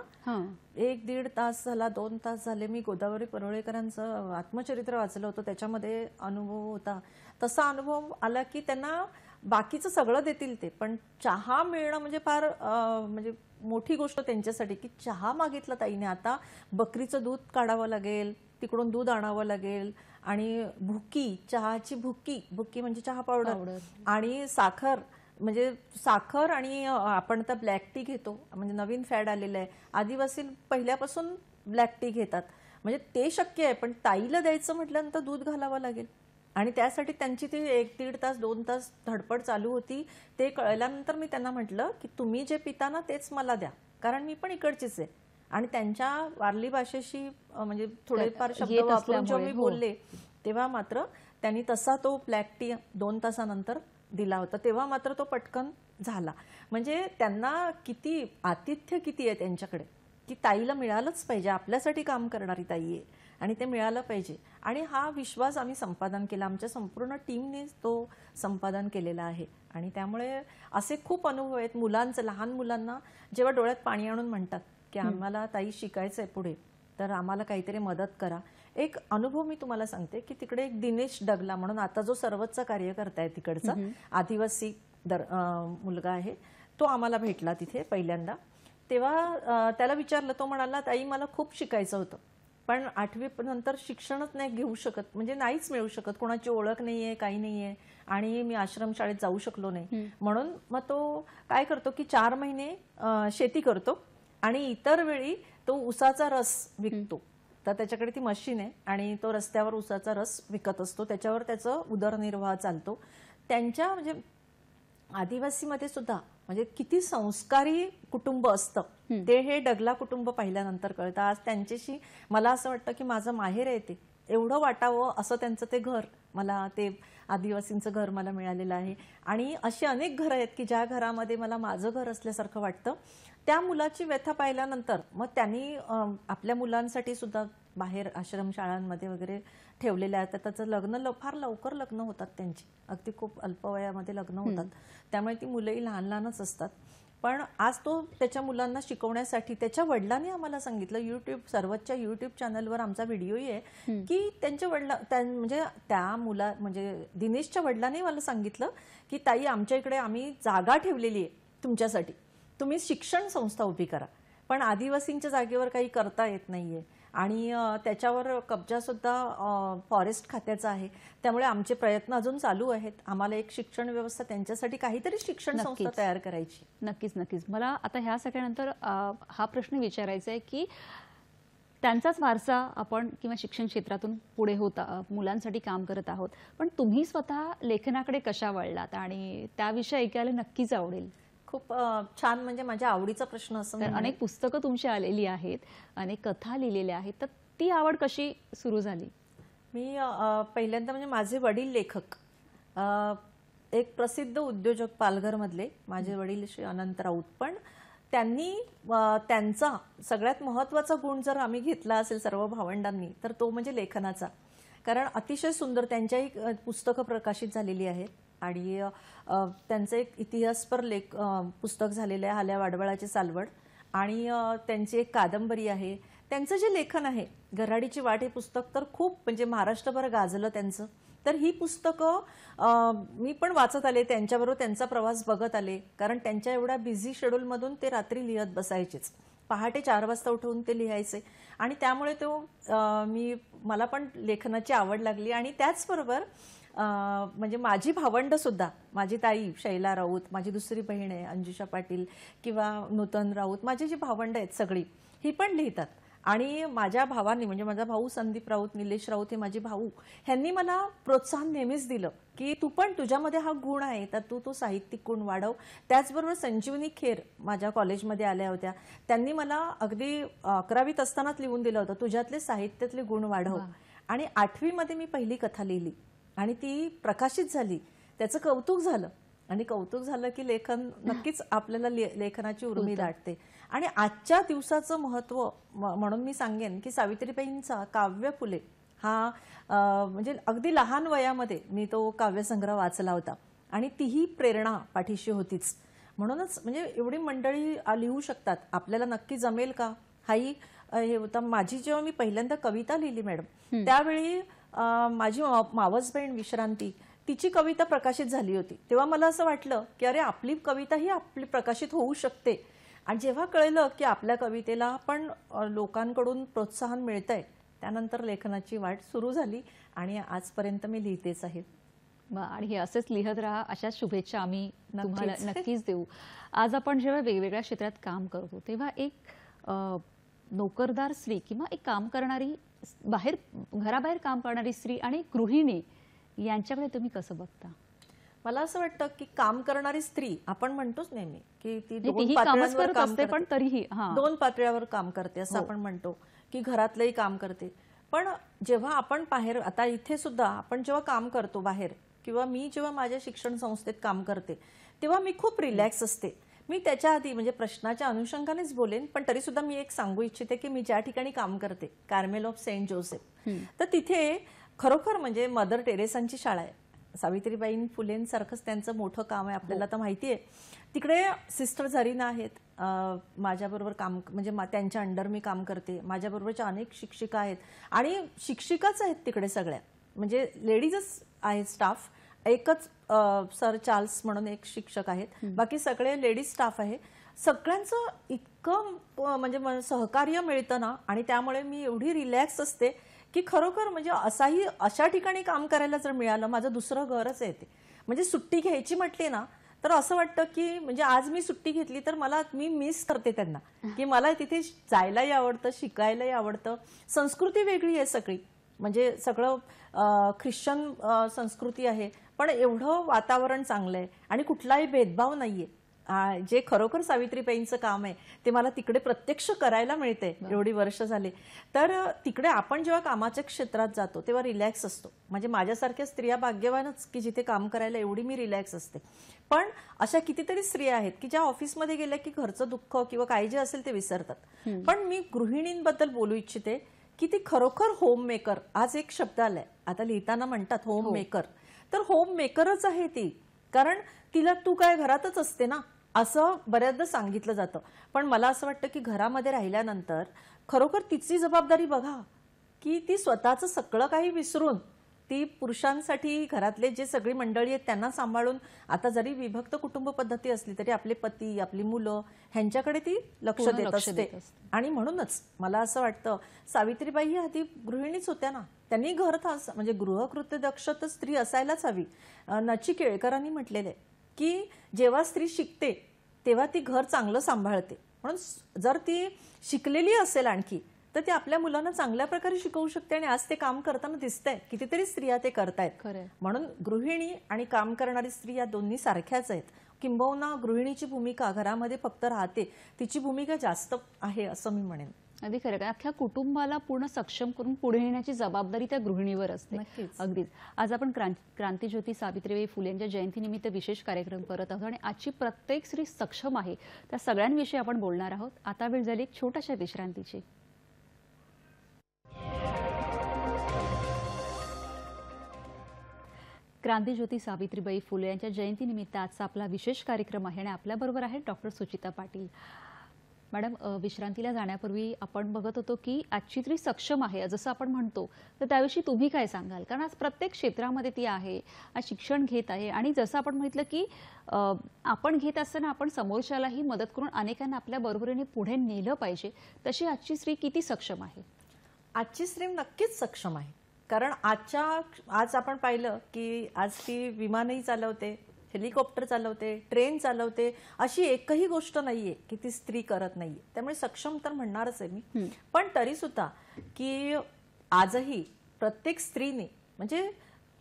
S2: 1-1.5 तास झाला, 2 तास झाले. मी गोदावरी परुळेकरांचं आत्मचरित्र वाचलं होतं, त्याच्यामध्ये अनुभव होता. तसा अनुभव आला की त्यांना बाकीचं सगळं देतील ते, पण चहा मिळणं म्हणजे फार म्हणजे मोठी गोष्ट त्यांच्यासाठी. की चहा मागितला ताईने, आता बकरीचं दूध काढावं लागेल, तिकडून दूध आणावं लागेल, आणि भुकी, चहाची भुकी म्हणजे चहा पावडर, आणि साखर, म्हणजे साखर, आणि आपण तर ब्लॅक टी घेतो, म्हणजे नवीन फॅड आलेलं आहे, आदिवासी पहिल्यापासून ब्लॅक टी घेतात, म्हणजे ते शक्य आहे. पण ताईला द्यायचं म्हटल्यानंतर दूध घालावं लागेल, आणि त्यासाठी त्यांची ती 1-1.5 तास 2 तास धडपड चालू होती. ते कळल्यानंतर मी त्यांना म्हटलं की तुम्ही जे पिता ना तेच मला द्या, कारण मी पण इकडचीच आहे. आणि त्यांच्या वारली भाषेशी म्हणजे थोडेफार शब्द वापरून जेव्हा मी बोलले तेव्हा मात्र त्यांनी तसा तो ब्लॅक टी 2 तासानंतर दिला होता. तेव्हा मात्र तो पटकन झाला. म्हणजे त्यांना किती आतिथ्य किती आहे त्यांच्याकडे, की ताईला मिळालंच पाहिजे, आपल्यासाठी काम करणारी ताई आहे आणि ते मिळालं पाहिजे. आणि हा विश्वास आम्ही संपादन केला, आमच्या संपूर्ण टीमने तो संपादन केलेला आहे. आणि त्यामुळे असे खूप अनुभव आहेत मुलांचे, लहान मुलांना जेव्हा डोळ्यात पाणी आणून म्हणतात की आम्हाला ताई शिकायचं आहे पुढे, तर आम्हाला काहीतरी मदत करा. एक अनुभव मी तुम्हाला सांगते की तिकडे एक दिनेश डगला म्हणून आता जो सर्वोच्च कार्यकर्ता आहे तिकडचा, आदिवासी मुलगा आहे, तो आम्हाला भेटला तिथे पहिल्यांदा. तेव्हा त्याला विचारलं, तो म्हणाला ताई मला खूप शिकायचं होतं, पण 8वी नंतर शिक्षणच नाही घेऊ शकत, म्हणजे नाहीच मिळू शकत, कोणाची ओळख नाहीये, काही नाहीये, आणि मी आश्रमशाळेत जाऊ शकलो नाही. म्हणून मग तो काय करतो की 4 महिने शेती करतो आणि इतर वेळी तो उसाचा रस विकतो. तर त्याच्याकडे ती मशीन आहे आणि तो रस्त्यावर उसाचा रस विकत असतो, त्याच्यावर त्याचं उदरनिर्वाह चालतो. त्यांच्या म्हणजे आदिवासीमध्ये सुद्धा म्हणजे किती संस्कारी कुटुंब असतं ते हे डगला कुटुंब पाहिल्यानंतर कळतं. आज त्यांच्याशी मला असं वाटतं की माझं माहेर आहे ते, एवढं वाटावं असं त्यांचं ते घर, मला ते आदिवासींचं घर मला मिळालेलं आहे. आणि अशी अनेक घरं आहेत की ज्या घरामध्ये मला माझं घर असल्यासारखं वाटतं. त्या मुलाची व्यथा पाहिल्यानंतर मग त्यांनी आपल्या मुलांसाठी सुद्धा बाहेर आश्रमशाळांमध्ये वगैरे ठेवलेल्या आहेत. त्याचं लग्न फार लवकर लग्न होतात त्यांची, अगदी खूप अल्पवयामध्ये लग्न होतात, त्यामुळे ती मुलंही लहान लहानच असतात. पण आज तो त्याच्या मुलांना शिकवण्यासाठी त्याच्या वडिलांनी आम्हाला सांगितलं, सर्वोच्च युट्यूब चॅनलवर आमचा व्हिडिओही आहे की त्यांच्या म्हणजे त्या म्हणजे दिनेशच्या वडिलांनी मला सांगितलं की ताई आमच्या इकडे आम्ही जागा ठेवलेली आहे तुमच्यासाठी, तुम्ही शिक्षण संस्था उभी करा. पण आदिवासींच्या जागेवर काही करता येत नाहीये आणि त्याच्यावर कब्जा सुद्धा फॉरेस्ट खात्याचा आहे, त्यामुळे आमचे प्रयत्न अजून चालू आहेत. आम्हाला एक शिक्षण व्यवस्था त्यांच्यासाठी काहीतरी शिक्षण संस्था तयार करायची.
S1: नक्कीच नक्कीच. मला आता ह्या सगळ्यानंतर हा प्रश्न विचारायचा आहे की त्यांचाच वारसा आपण किंवा शिक्षण क्षेत्रातून पुढे होता मुलांसाठी काम करत आहोत, पण तुम्ही स्वतः लेखनाकडे कशा वळलात आणि त्याविषयी ऐकायला नक्कीच आवडेल.
S2: खूप छान, म्हणजे माझ्या आवडीचा प्रश्न असं.
S1: अनेक पुस्तकं तुमची आलेली आहेत, अनेक कथा लिहिलेल्या आहेत, तर ती आवड कशी सुरू झाली?
S2: मी पहिल्यांदा म्हणजे माझे वडील लेखक, एक प्रसिद्ध उद्योजक पालघरमधले माझे वडील श्री अनंत राऊत, पण त्यांनी त्यांचा सगळ्यात महत्त्वाचा गुण जर आम्ही घेतला असेल सर्व भावंडांनी तर तो म्हणजे लेखनाचा. कारण अतिशय सुंदर त्यांच्याही पुस्तकं प्रकाशित झालेली आहेत आणि त्यांचं एक इतिहासपर पुस्तक झालेलं आहे हाल्या वाडवळाची सालवड, आणि त्यांची एक कादंबरी आहे. त्यांचं जे लेखन आहे घराडीची वाट हे पुस्तक तर खूप म्हणजे महाराष्ट्रभर गाजलं त्यांचं. तर ही पुस्तकं मी पण वाचत आले, त्यांच्याबरोबर त्यांचा प्रवास बघत आले, कारण त्यांच्या एवढ्या बिझी शेड्यूलमधून ते रात्री लिहत बसायचेच, पहाटे 4 वाजता उठून ते लिहायचे. आणि त्यामुळे मला पण लेखनाची आवड लागली. आणि त्याचबरोबर म्हणजे माझी भावंड सुद्धा, माझी ताई शैला राऊत, माझी दुसरी बहीण आहे अंजुषा पाटील किंवा नूतन राऊत, माझी जी भावंड आहेत सगळी ही पण लिहितात. आणि माझ्या भावांनी म्हणजे माझा भाऊ संदीप राऊत, निलेश राऊत हे माझे भाऊ, ह्यांनी मला प्रोत्साहन नेहमीच दिलं की तू पण, तुझ्यामध्ये हा गुण आहे तर तू साहित्यिक गुण वाढव. त्याचबरोबर संजीवनी खेर माझ्या कॉलेजमध्ये आल्या होत्या, त्यांनी मला अगदी 11वीत असतानाच लिहून दिलं होतं तुझ्यातले साहित्यातले गुण वाढव. आणि 8वीमध्ये मी पहिली कथा लिहिली आणि ती प्रकाशित झाली, त्याचं कौतुक झालं. आणि कौतुक झालं की लेखन नक्कीच आपल्याला लेखनाची उर्मी दाटते. आणि आजच्या दिवसाचं महत्त्व म्हणून मी सांगेन की सावित्रीबाईंचा काव्य फुले हा म्हणजे अगदी लहान वयामध्ये मी तो काव्यसंग्रह वाचला होता आणि तीही प्रेरणा पाठीशी होतीच. म्हणूनच म्हणजे एवढी मंडळी लिहू शकतात, आपल्याला नक्की जमेल का हाही हे होतं. माझी जेव्हा मी पहिल्यांदा कविता लिहिली मॅडम, त्यावेळी माझी मावस बहीण विश्रांती, तिची कविता प्रकाशित झाली होती. तेव्हा मला असं वाटलं की अरे आपली कविता ही आपली प्रकाशित होऊ शकते. आणि जेव्हा कळलं की आपल्या कवितेला पण लोकांकडून प्रोत्साहन मिळतंय, त्यानंतर लेखनाची वाट सुरू झाली आणि आजपर्यंत मी लिहितेच आहे.
S1: आणि हे असेच लिहत राहा, अशा शुभेच्छा आम्ही तुम्हाला नक्कीच देऊ. आज आपण जेव्हा वेगवेगळ्या क्षेत्रात काम करतो तेव्हा एक नोकरदार स्त्री किंवा एक काम करणारी घराबाहेर काम करणारी स्त्री आणि गृहिणी यांच्याकडे तुम्ही कसं बघता?
S2: मला असं वाटतं की काम करणारी स्त्री, आपण म्हणतोच नेहमी की ती 2
S1: पातळ्यांवर काम करते, पण तरीही
S2: 2 पातळ्यावर काम करते असं आपण म्हणतो की घरातलंही काम करते. पण जेव्हा आपण बाहेर, आता इथे सुद्धा आपण जेव्हा काम करतो बाहेर किंवा मी जेव्हा माझ्या शिक्षण संस्थेत काम करते तेव्हा मी खूप रिलॅक्स असते. मी त्याच्या आधी म्हणजे प्रश्नाच्या अनुषंगानेच बोलेन, पण तरी सुद्धा मी एक सांगू इच्छिते की मी ज्या ठिकाणी काम करते कार्मेल ऑफ सेंट जोसेफ, तर तिथे खरोखर म्हणजे मदर टेरेसांची शाळा आहे. सावित्रीबाई फुलेंसारखंच त्यांचं मोठं काम आहे आपल्याला तर माहिती आहे. तिकडे सिस्टर झरीना आहेत, माझ्याबरोबर काम म्हणजे त्यांच्या अंडर मी काम करते. माझ्याबरोबरच्या अनेक शिक्षिका आहेत आणि शिक्षिकाच आहेत तिकडे सगळ्या, म्हणजे लेडीजच आहेत स्टाफ. एकच सर चार्ल्स म्हणून एक शिक्षक आहेत, बाकी सगळे लेडीज स्टाफ आहे. सगळ्यांचं इतकं म्हणजे सहकार्य मिळतं ना, आणि त्यामुळे मी एवढी रिलॅक्स असते की खरोखर म्हणजे अशा ठिकाणी काम करायला जर मिळालं, माझं दुसरं घरच आहे ते. म्हणजे सुट्टी घ्यायची म्हटली ना तर असं वाटतं की म्हणजे आज मी सुट्टी घेतली तर मी मिस करते त्यांना, की मला तिथे जायलाही आवडतं, शिकायलाही आवडतं. संस्कृती वेगळी आहे सगळी, म्हणजे सगळं ख्रिश्चन संस्कृती आहे, पण एवढं वातावरण चांगलं आहे आणि कुठलाही भेदभाव नाहीये. जे खरोखर सावित्रीबाईंचं काम आहे ते मला तिकडे प्रत्यक्ष करायला मिळते एवढी वर्ष झाली. तर तिकडे आपण जेव्हा कामाच्या क्षेत्रात जातो तेव्हा रिलॅक्स असतो. म्हणजे माझ्यासारख्या स्त्रिया भाग्यवानच की जिथे काम करायला एवढी मी रिलॅक्स असते. पण अशा कितीतरी स्त्रिया आहेत की ज्या ऑफिसमध्ये गेल्या की घरचं दुःख किंवा काही जे असेल ते विसरतात. पण मी गृहिणींबद्दल बोलू इच्छिते की ती खरोखर होम मेकर, आज एक शब्द आलाय आता लिहिताना म्हणतात होम मेकर, तर होम मेकरच आहे ती. कारण तिला तू काय घरातच असते ना असं बऱ्याचदा सांगितलं जातं. पण मला असं वाटतं की घरामध्ये राहिल्यानंतर खरोखर तिची जबाबदारी बघा की ती स्वतःचं सगळं काही विसरून ती पुरुषांसाठी घरातले जे सगळी मंडळी आहेत त्यांना सांभाळून, आता जरी विभक्त कुटुंब पद्धती असली तरी आपले पती, आपली मुलं ह्यांच्याकडे ती लक्ष देत असते. आणि म्हणूनच मला असं वाटतं सावित्रीबाई ही आधी गृहिणीच होत्या ना, त्यांनी म्हणजे गृहकृत्य दक्ष तर स्त्री असायलाच हवी. नची केळकरांनी म्हटलेलं आहे की जेव्हा स्त्री शिकते तेव्हा ती घर चांगलं सांभाळते. म्हणून जर ती शिकलेली असेल आणखी तर ती आपल्या मुलांना चांगल्या प्रकारे शिकवू शकते. आणि आज ते काम करताना दिसतंय, कितीतरी स्त्रिया ते करतायत. म्हणून गृहिणी आणि काम करणारी स्त्री या दोन्ही सारख्याच आहेत. किंबहुना गृहिणीची भूमिका घरामध्ये फक्त राहते, तिची भूमिका जास्त आहे असं मी म्हणेन.
S1: अगदी खरं. अख्ख्या कुटुंबाला पूर्ण सक्षम करून पुढे नेण्याची जबाबदारी त्या गृहिणीवर असते. अगदीच. आज आपण क्रांतीज्योती सावित्रीबाई फुले यांच्या जयंतीनिमित्त विशेष कार्यक्रम करत आहोत आणि आजची प्रत्येक स्त्री सक्षम आहे त्या सगळ्यांविषयी आपण बोलणार आहोत. आता वेळ झाली एक छोट्याशा विश्रांतीची. क्रांतीज्योती सावित्रीबाई फुले यांच्या जयंतीनिमित्त आजचा आपला विशेष कार्यक्रम आहे आणि आपल्याबरोबर आहेत डॉक्टर सुचिता पाटील. मॅडम, विश्रांतीला जाण्यापूर्वी आपण बघत होतो की आजची स्त्री सक्षम आहे जसं आपण म्हणतो, तर त्याविषयी तुम्ही काय सांगाल? कारण आज प्रत्येक क्षेत्रामध्ये ती आहे, आज शिक्षण घेत आहे आणि जसं आपण म्हटलं की आपण घेत असताना आपण समोरच्यालाही मदत करून अनेकांना आपल्या बरोबरीने पुढे नेलं पाहिजे. तशी आजची स्त्री किती सक्षम आहे?
S2: आजची स्त्री नक्कीच सक्षम आहे. कारण आज आपण पाहिलं की आज ती विमानही चालवते, हेलिकॉप्टर चालवते, ट्रेन चालवते, अशी एकही गोष्ट नाहीये की ती स्त्री करत नाहीये. त्यामुळे सक्षम तर म्हणणारच आहे मी. पण तरी सुद्धा की आजही प्रत्येक स्त्रीने म्हणजे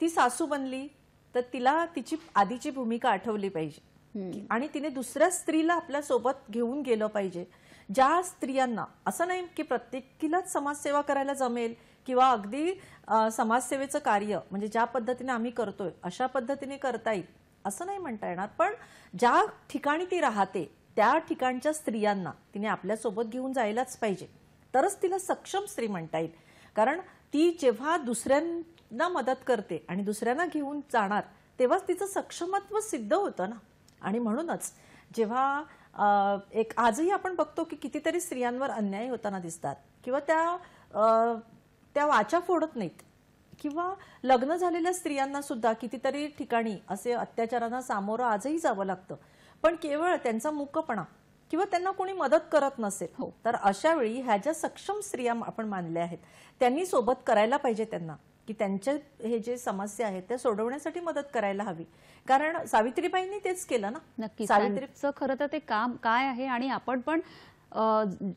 S2: ती सासू बनली तर तिला तिची आधीची भूमिका आठवली पाहिजे आणि तिने दुसऱ्या स्त्रीला आपल्या सोबत घेऊन गेलं पाहिजे. ज्या स्त्रियांना असं नाही की प्रत्येकीलाच समाजसेवा करायला जमेल किंवा अगदी समाजसेवेचं कार्य म्हणजे ज्या पद्धतीने आम्ही करतोय अशा पद्धतीने करता येईल असं नाही म्हणता येणार. पण ज्या ठिकाणी ती राहते त्या ठिकाणच्या स्त्रियांना तिने आपल्यासोबत घेऊन जायलाच पाहिजे, तरच तिला सक्षम स्त्री म्हणता येईल. कारण ती जेव्हा दुसऱ्यांना मदत करते आणि दुसऱ्यांना घेऊन जाणार तेव्हाच तिचं सक्षमत्व सिद्ध होतं ना. आणि म्हणूनच जेव्हा एक आजही आपण बघतो की कितीतरी स्त्रियांवर अन्याय होताना दिसतात किंवा त्या वाचा फोडत नाहीत, किंवा लग्न झालेल्या स्त्रियांना सुद्धा कितीतरी ठिकाणी असे अत्याचारांना सामोरं आजही जावं लागतं. पण केवळ त्यांचा मूकपणा किंवा त्यांना कोणी मदत करत नसेल तर अशा वेळी ह्या ज्या सक्षम स्त्रिया आपण मानल्या आहेत त्यांनी सोबत करायला पाहिजे त्यांना, की त्यांच्या हे जे समस्या आहेत त्या सोडवण्यासाठी मदत करायला हवी. कारण सावित्रीबाईंनी तेच केलं ना.
S1: नक्की. सावित्रीचं खरं तर ते काम काय आहे आणि आपण पण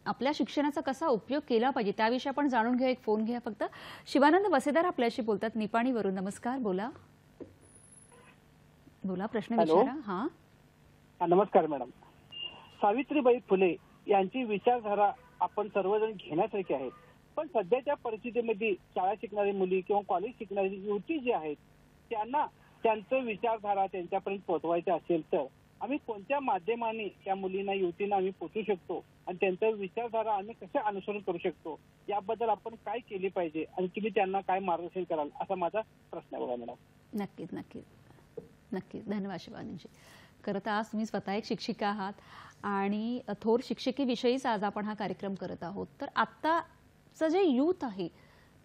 S1: आपल्या शिक्षणाचा कसा उपयोग केला पाहिजे त्याविषयी आपण जाणून घेऊ. एक फोन घ्या फक्त. शिवानंद वसेदार आपल्याशी बोलतात निपाणीवरून. नमस्कार, बोला बोला, प्रश्न विचारा.
S4: हा, नमस्कार मॅडम. सावित्रीबाई फुले यांची विचारधारा आपण सर्वजण घेण्यासारखी आहे, पण सध्याच्या परिस्थितीमध्ये शाळा शिकणारी मुली किंवा कॉलेज शिकणारी युवती जी आहेत त्यांना त्यांचं विचारधारा त्यांच्यापर्यंत पोहोचवायचं असेल तर आम्ही कोणत्या माध्यमाने त्या मुलींना युवतींना आम्ही पोचू शकतो आणि त्यांचं विचारधारा आम्ही कसे अनुसरण करू शकतो याबद्दल आपण काय केले पाहिजे आणि तुम्ही त्यांना काय मार्गदर्शन कराल असा माझा प्रश्न आहे बघा मॅडम.
S1: नक्कीच नक्कीच नक्कीच. धन्यवाद शिवानीजी. खरं तर आज तुम्ही स्वतः एक शिक्षिका आहात आणि थोर शिक्षिकेविषयीच आज आपण हा कार्यक्रम करत आहोत. तर आत्ताचं जे यूथ आहे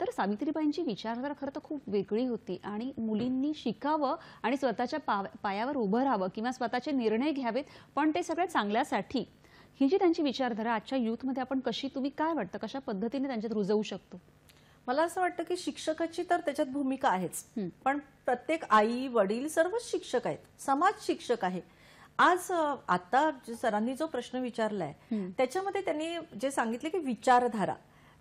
S1: तर सावित्रीबाईंची विचारधारा खरं तर खूप वेगळी होती आणि मुलींनी शिकावं आणि स्वतःच्या पायावर उभं राहावं किंवा स्वतःचे निर्णय घ्यावेत, पण ते सगळ्या चांगल्यासाठी. ही जी त्यांची विचारधारा आजच्या यूथमध्ये आपण कशी, तुम्ही काय वाटतं कशा पद्धतीने त्यांच्यात रुजवू शकतो?
S2: मला असं वाटतं की शिक्षकाची तर त्याच्यात भूमिका आहेच, पण प्रत्येक आई वडील सर्वच शिक्षक आहेत, समाज शिक्षक आहे. आज आता सरांनी जो प्रश्न विचारलाय त्याच्यामध्ये त्यांनी जे सांगितले की विचारधारा,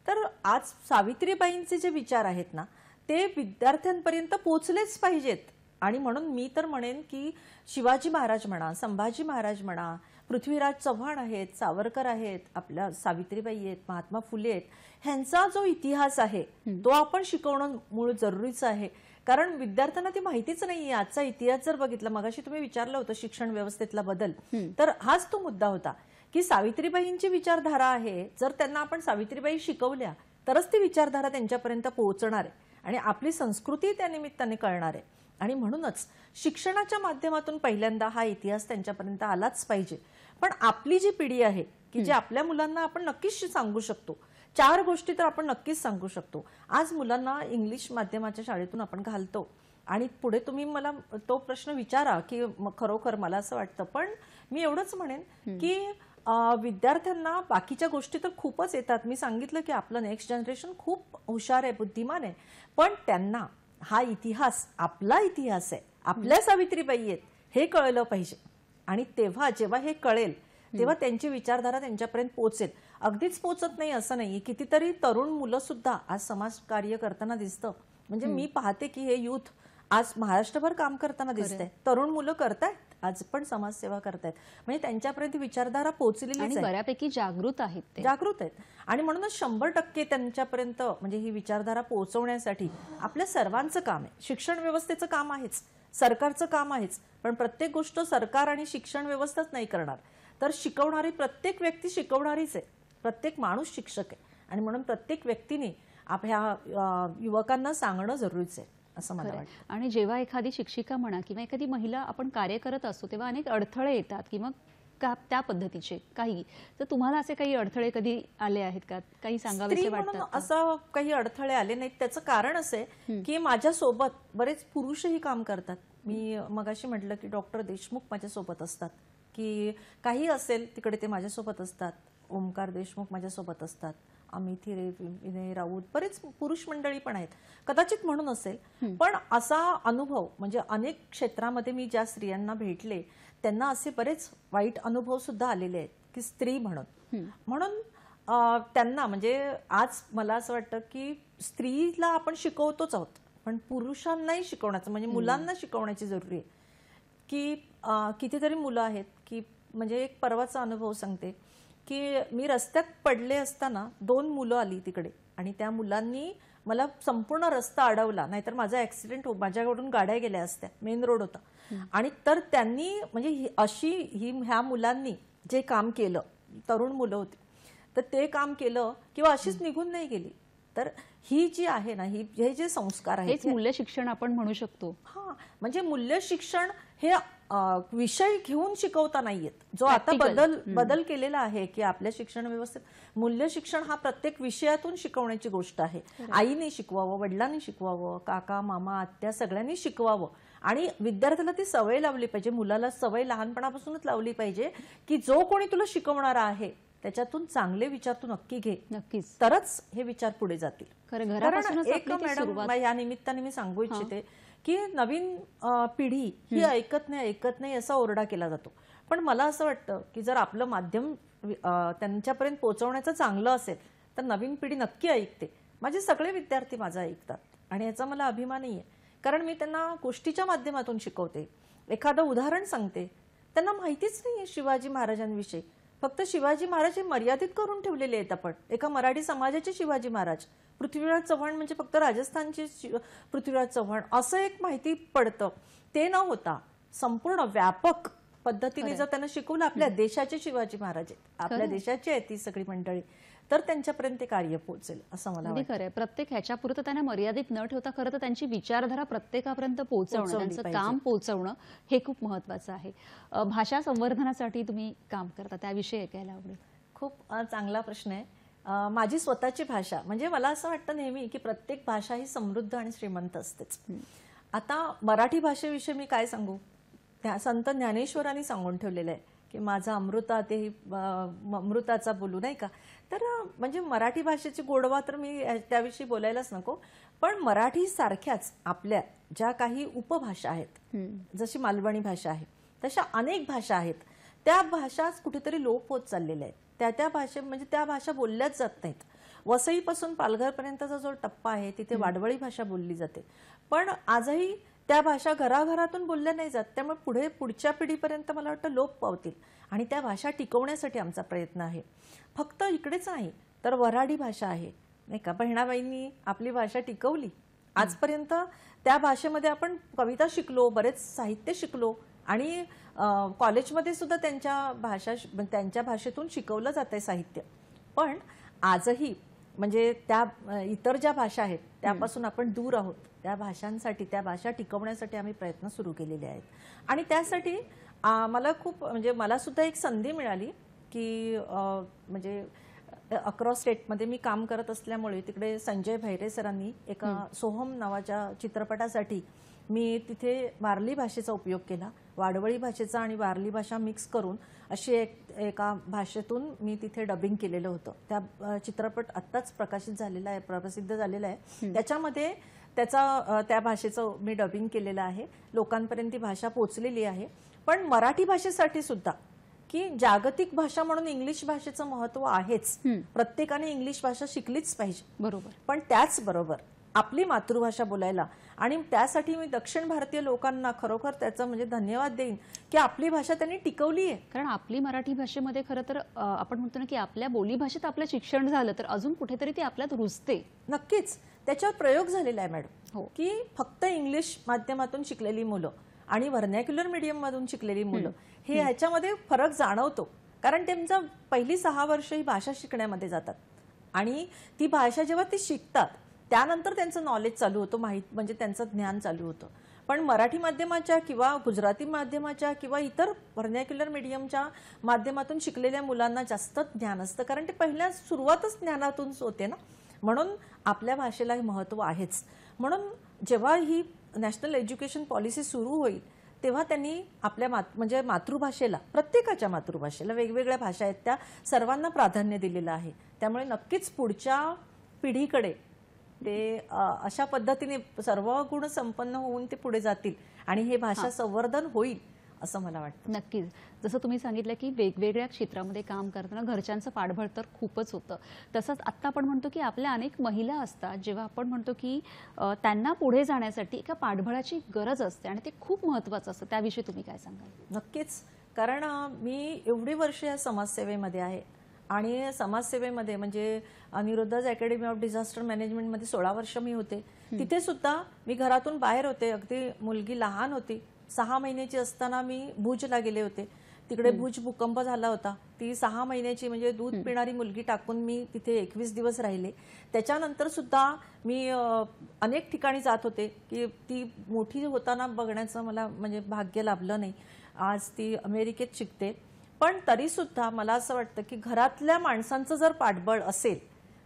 S2: तर आज सावित्रीबाईंचे जे विचार आहेत ना ते विद्यार्थ्यांपर्यंत पोहोचलेच पाहिजेत. आणि म्हणून मी तर म्हणेन की शिवाजी महाराज म्हणा, संभाजी महाराज म्हणा, पृथ्वीराज चव्हाण आहेत, सावरकर आहेत, आपल्या सावित्रीबाई आहेत, महात्मा फुले आहेत, ह्यांचा जो इतिहास आहे तो आपण शिकवणं मूळ जरुरीचं आहे. कारण विद्यार्थ्यांना ती माहितीच नाहीये. आजचा इतिहास जर बघितला, मगाशी तुम्ही विचारलं होतं शिक्षण व्यवस्थेतला बदल, तर हाच तो मुद्दा होता की सावित्रीबाईंची विचारधारा आहे, जर त्यांना आपण सावित्रीबाई शिकवल्या तरच ती विचारधारा त्यांच्यापर्यंत पोहोचणार आहे आणि आपली संस्कृती त्या निमित्ताने कळणार आहे. आणि म्हणूनच शिक्षणाच्या माध्यमातून पहिल्यांदा हा इतिहास त्यांच्यापर्यंत आलाच पाहिजे. पण आपली जी पिढी आहे की जे आपल्या मुलांना आपण नक्कीच सांगू शकतो, 4 गोष्टी तर आपण नक्कीच सांगू शकतो. आज मुलांना इंग्लिश माध्यमाच्या शाळेतून आपण घालतो आणि पुढे तुम्ही मला तो प्रश्न विचारा की खरोखर मला असं वाटतं, पण मी एवढंच म्हणेन की विद्यार्थ्यांना बाकीच्या गोष्टी तर खूपच येतात. मी सांगितलं की आपलं नेक्स्ट जनरेशन खूप हुशार आहे, बुद्धिमान आहे, पण त्यांना हा इतिहास आपला इतिहास आहे, आपल्या सावित्रीबाई आहेत हे कळलं पाहिजे. आणि तेव्हा जेव्हा हे कळेल तेव्हा त्यांची विचारधारा त्यांच्यापर्यंत पोहोचेल. अगदीच पोहोचत नाही असं नाही. कितीतरी तरुण मुलं सुद्धा आज समाज कार्य करताना दिसतं. म्हणजे मी पाहते की हे यूथ आज महाराष्ट्रभर काम करताना दिसतंय. तरुण मुलं करतायत, आज पण समाजसेवा करतायत. म्हणजे त्यांच्यापर्यंत विचारधारा पोहोचलेली आहे,
S1: बऱ्यापैकी जागृत आहेत ते.
S2: जागृत आहेत. आणि म्हणूनच 100% त्यांच्यापर्यंत म्हणजे ही विचारधारा पोहोचवण्यासाठी आपल्या सर्वांचं काम आहे. शिक्षण व्यवस्थेचं काम आहेच, सरकारचं काम आहेच, पण प्रत्येक गोष्ट सरकार आणि शिक्षण व्यवस्थाच नाही करणार, तर शिकवणारी प्रत्येक व्यक्ती शिकवणारीच आहे. प्रत्येक माणूस शिक्षक आहे आणि म्हणून प्रत्येक व्यक्तीने आपल्या युवकांना सांगणं जरुरीचं आहे असं मला वाटतं.
S1: आणि जेव्हा एखादी शिक्षिका म्हणा किंवा एखादी महिला आपण कार्य करत असतो तेव्हा अनेक अडथळे येतात किंवा त्या पद्धतीचे काही, तर तुम्हाला असे काही अडथळे कधी आले आहेत का? काही सांगावेसे वाटतात?
S2: असं काही अडथळे आले नाहीत. त्याचं कारण असं आहे की माझ्यासोबत बरेच पुरुषही काम करतात. मी मगाशी म्हटलं की डॉक्टर देशमुख माझ्यासोबत असतात, की काही असेल तिकडे ते माझ्यासोबत असतात. ओमकार देशमुख माझ्यासोबत असतात, अमित हिरे, विनय राऊत, बरेच पुरुष मंडळी पण आहेत. कदाचित म्हणून असेल, पण असा अनुभव म्हणजे अनेक क्षेत्रामध्ये मी ज्या स्त्रियांना भेटले त्यांना असे बरेच वाईट अनुभव सुद्धा आलेले आहेत की स्त्री म्हणून त्यांना म्हणजे आज मला असं वाटतं की स्त्रीला आपण शिकवतोच आहोत, पण पुरुषांनाही शिकवण्याचं म्हणजे मुलांना शिकवण्याची जरुरी आहे. की कितीतरी मुलं आहेत की म्हणजे एक परवाचा अनुभव सांगते की मी रस्त्यात पडले असताना 2 मुलं आली तिकडे आणि त्या मुलांनी मला संपूर्ण रस्ता अडवला, नाहीतर माझा ऍक्सिडेंट माझ्याकडून गाड्या गेल्या असत्या, मेन रोड होता. आणि तर त्यांनी म्हणजे ह्या मुलांनी जे काम केलं, तरुण मुलं होती, तर ते काम केलं किंवा अशीच निघून नाही गेली. तर ही जी आहे ना, हे जे संस्कार आहेत,
S1: मूल्य शिक्षण आपण म्हणू शकतो.
S2: हा म्हणजे मूल्य शिक्षण हे विषय घेऊन शिकवता नाहीयेत. जो आता बदल केलेला आहे की आपल्या शिक्षण व्यवस्थेत मूल्य शिक्षण हा प्रत्येक विषयातून शिकवण्याची गोष्ट आहे. आईने शिकवावं, वडिलांनी शिकवावं, काका मामा आत्या सगळ्यांनी शिकवावं आणि विद्यार्थ्याला ती सवय लावली पाहिजे. मुलाला सवय लहानपणापासूनच लावली पाहिजे की जो कोणी तुला शिकवणारा आहे त्याच्यातून चांगले विचार तू नक्की घे,
S1: नक्कीच,
S2: तरच हे विचार पुढे जातील.
S1: घरापासूनच
S2: एक मॅडम या निमित्ताने मी सांगू इच्छिते की नवीन पिढी ही ऐकत नाही असा ओरडा केला जातो. पण मला असं वाटतं की जर आपलं माध्यम त्यांच्यापर्यंत पोहोचवण्याचं चांगलं असेल तर नवीन पिढी नक्की ऐकते. माझे सगळे विद्यार्थी माझं ऐकतात आणि याचा मला अभिमानही आहे. कारण मी त्यांना गोष्टीच्या माध्यमातून शिकवते, एखादं उदाहरण सांगते. त्यांना माहितीच नाही शिवाजी महाराजांविषयी. फक्त शिवाजी महाराज हे मर्यादित करून ठेवलेले आहेत आपण. एका मराठी समाजाचे शिवाजी महाराज, पृथ्वीराज चव्हाण म्हणजे फक्त राजस्थानचे पृथ्वीराज चव्हाण असं एक माहिती पडतं. ते न होता संपूर्ण व्यापक पद्धतीने जर त्यांना शिकवलं, आपल्या देशाचे शिवाजी महाराज आहेत, आपल्या देशाची आहे ती सगळी मंडळी, तर त्यांच्यापर्यंत ते कार्य पोहोचेल असं मला
S1: अगदी
S2: वाटतं.
S1: खरंय. प्रत्येक ह्याच्यापुरतं त्यांना मर्यादित न ठेवता खरं तर त्यांची विचारधारा प्रत्येकापर्यंत पोहोचवणं,
S2: पोहोचवली
S1: त्यांचं
S2: पाहिजे.
S1: काम पोहोचवणं हे खूप महत्वाचं आहे. भाषा संवर्धनासाठी तुम्ही काम करता, त्याविषयी ऐकायला आवडेल.
S2: खूप चांगला प्रश्न आहे. माझी स्वतःची भाषा म्हणजे मला असं वाटतं नेहमी की प्रत्येक भाषा ही समृद्ध आणि श्रीमंत असतेच. आता मराठी भाषेविषयी मी काय सांगू, त्या संत ज्ञानेश्वरांनी सांगून ठेवलेलं आहे की माझा अमृता ते अमृताचा बोलू, नाही का. तर म्हणजे मराठी भाषेची गोडवा तर मी त्याविषयी बोलायलाच नको, पण मराठी सारख्याच आपल्या ज्या काही उपभाषा आहेत, जशी मालवणी भाषा आहे तशा अनेक भाषा आहेत, त्या भाषाच कुठेतरी लोप होत चाललेल्या आहेत. त्या भाषे म्हणजे त्या भाषा बोलल्याच जात नाहीत. वसईपासून पालघरपर्यंतचा जो टप्पा आहे तिथे वाडवळी भाषा बोलली जाते, पण आजही त्या भाषा घराघरातून बोलल्या नाही जात. त्यामुळे पुढच्या पिढीपर्यंत मला वाटतं लोप पावतील आणि त्या भाषा टिकवण्यासाठी आमचा प्रयत्न आहे. फक्त इकडेच नाही तर वऱ्हाडी भाषा आहे, नाही का. बहिणाबाईंनी आपली भाषा टिकवली. आजपर्यंत त्या भाषेमध्ये आपण कविता शिकलो, बरेच साहित्य शिकलो आणि कॉलेजमध्ये सुद्धा त्यांच्या भाषेतून शिकवलं जातंय साहित्य. पण आजही म्हणजे त्या इतर ज्या भाषा आहेत त्यापासून आपण दूर आहोत. त्या भाषांसाठी, त्या भाषा टिकवण्यासाठी आम्ही प्रयत्न सुरू केलेले आहेत आणि त्यासाठी मला खूप म्हणजे मला सुद्धा एक संधी मिळाली की म्हणजे अक्रॉस स्टेटमध्ये मी काम करत असल्यामुळे तिकडे संजय भैरे सरांनी एका सोहम नावाच्या चित्रपटासाठी मी तिथे वारली भाषेचा उपयोग केला. वाडवळी भाषेचा आणि वारली भाषा मिक्स करून अशी एका भाषेतून मी तिथे डबिंग केलेलं होतं. त्या चित्रपट आत्ताच प्रकाशित झालेला आहे, प्रसिद्ध झालेला आहे. त्याच्यामध्ये त्या भाषेचं मी डबिंग केलेलं आहे. लोकांपर्यंत ती भाषा पोहोचलेली आहे. पण मराठी भाषेसाठी सुद्धा की जागतिक भाषा म्हणून इंग्लिश भाषेचं महत्व आहेच. प्रत्येकाने इंग्लिश भाषा शिकलीच पाहिजे,
S1: बरोबर.
S2: पण त्याचबरोबर आपली मातृभाषा बोलायला, आणि त्यासाठी मी दक्षिण भारतीय लोकांना खरोखर त्याचा म्हणजे धन्यवाद देईन की आपली भाषा त्यांनी टिकवली आहे.
S1: कारण आपली मराठी भाषेमध्ये खरं तर आपण म्हणतो ना की आपल्या बोलीभाषेत आपलं शिक्षण झालं तर अजून कुठेतरी ती आपल्यात रुजते.
S2: नक्कीच त्याच्यावर प्रयोग झालेला आहे मॅडम.
S1: हो.
S2: की फक्त इंग्लिश माध्यमातून शिकलेली मुलं आणि व्हर्नॅक्युलर मीडियम मधून शिकलेली मुलं हे ह्याच्यामध्ये फरक जाणवतो. कारण त्यांचा पहिली 6 वर्ष ही भाषा शिकण्यामध्ये जातात आणि ती भाषा जेव्हा ती शिकतात त्यानंतर त्यांचं नॉलेज चालू होतं, म्हणजे त्यांचं ज्ञान चालू होतं. पण मराठी माध्यमाच्या किंवा गुजराती माध्यमाच्या किंवा इतर व्हर्नॅक्युलर मीडियमच्या माध्यमातून शिकलेल्या मुलांना जास्त ज्ञान असतं, कारण ते पहिल्या सुरुवातच ज्ञानातूनच होते ना. म्हणून आपल्या भाषेला महत्त्व आहेच. म्हणून जेव्हा ही नॅशनल एज्युकेशन पॉलिसी सुरू होईल तेव्हा त्यांनी आपल्या म्हणजे मातृभाषेला, प्रत्येकाच्या मातृभाषेला, वेगवेगळ्या भाषा आहेत त्या सर्वांना प्राधान्य दिलेलं आहे. त्यामुळे नक्कीच पुढच्या पिढीकडे ते अशा पद्धतीने सर्व गुण संपन्न होऊन ते पुढे जातील आणि हे भाषा संवर्धन होईल असं मला वाटतं.
S1: नक्कीच. जसं तुम्ही सांगितलं की वेगवेगळ्या क्षेत्रामध्ये काम करताना घरच्यांचं पाठबळ तर खूपच होतं. तसंच आत्ता आपण म्हणतो की आपल्या अनेक महिला असतात, जेव्हा आपण म्हणतो की त्यांना पुढे जाण्यासाठी एका पाठबळाची गरज असते आणि ते खूप महत्त्वाचं असतं, त्याविषयी तुम्ही काय सांगाल?
S2: नक्कीच. कारण मी एवढी वर्ष या समाजसेवेमध्ये आहे आणि समाजसेवेमध्ये म्हणजे अनिरुद्धाज अकॅडमी ऑफ डिझास्टर मॅनेजमेंटमध्ये 16 वर्ष मी होते. तिथे सुद्धा मी घरातून बाहेर होते. अगदी मुलगी लहान होती, 6 महिन्याची असताना मी भुजला गेले होते. तिकडे भुज भूकंप झाला होता. ती 6 महिन्याची म्हणजे दूध पिणारी मुलगी टाकून मी तिथे 21 दिवस राहिले. त्याच्यानंतर सुद्धा मी अनेक ठिकाणी जात होते की ती मोठी होताना बघण्याचं मला म्हणजे भाग्य लाभलं नाही. आज ती अमेरिकेत शिकते. पण तरी सुद्धा मला असं वाटतं की घरातल्या माणसांचं जर पाठबळ असेल,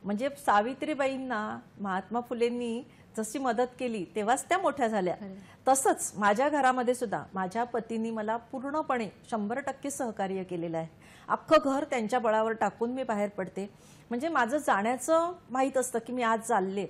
S2: म्हणजे सावित्रीबाईंना महात्मा फुलेंनी जशी मदत केली तेव्हाच त्या मोठ्या झाल्या, तसंच माझ्या घरामध्ये सुद्धा माझ्या पतींनी मला पूर्णपणे 100% सहकार्य केलेलं आहे. अख्खं घर त्यांच्या बळावर टाकून मी बाहेर पडते. म्हणजे माझं जाण्याचं माहीत असतं की मी आज चालले,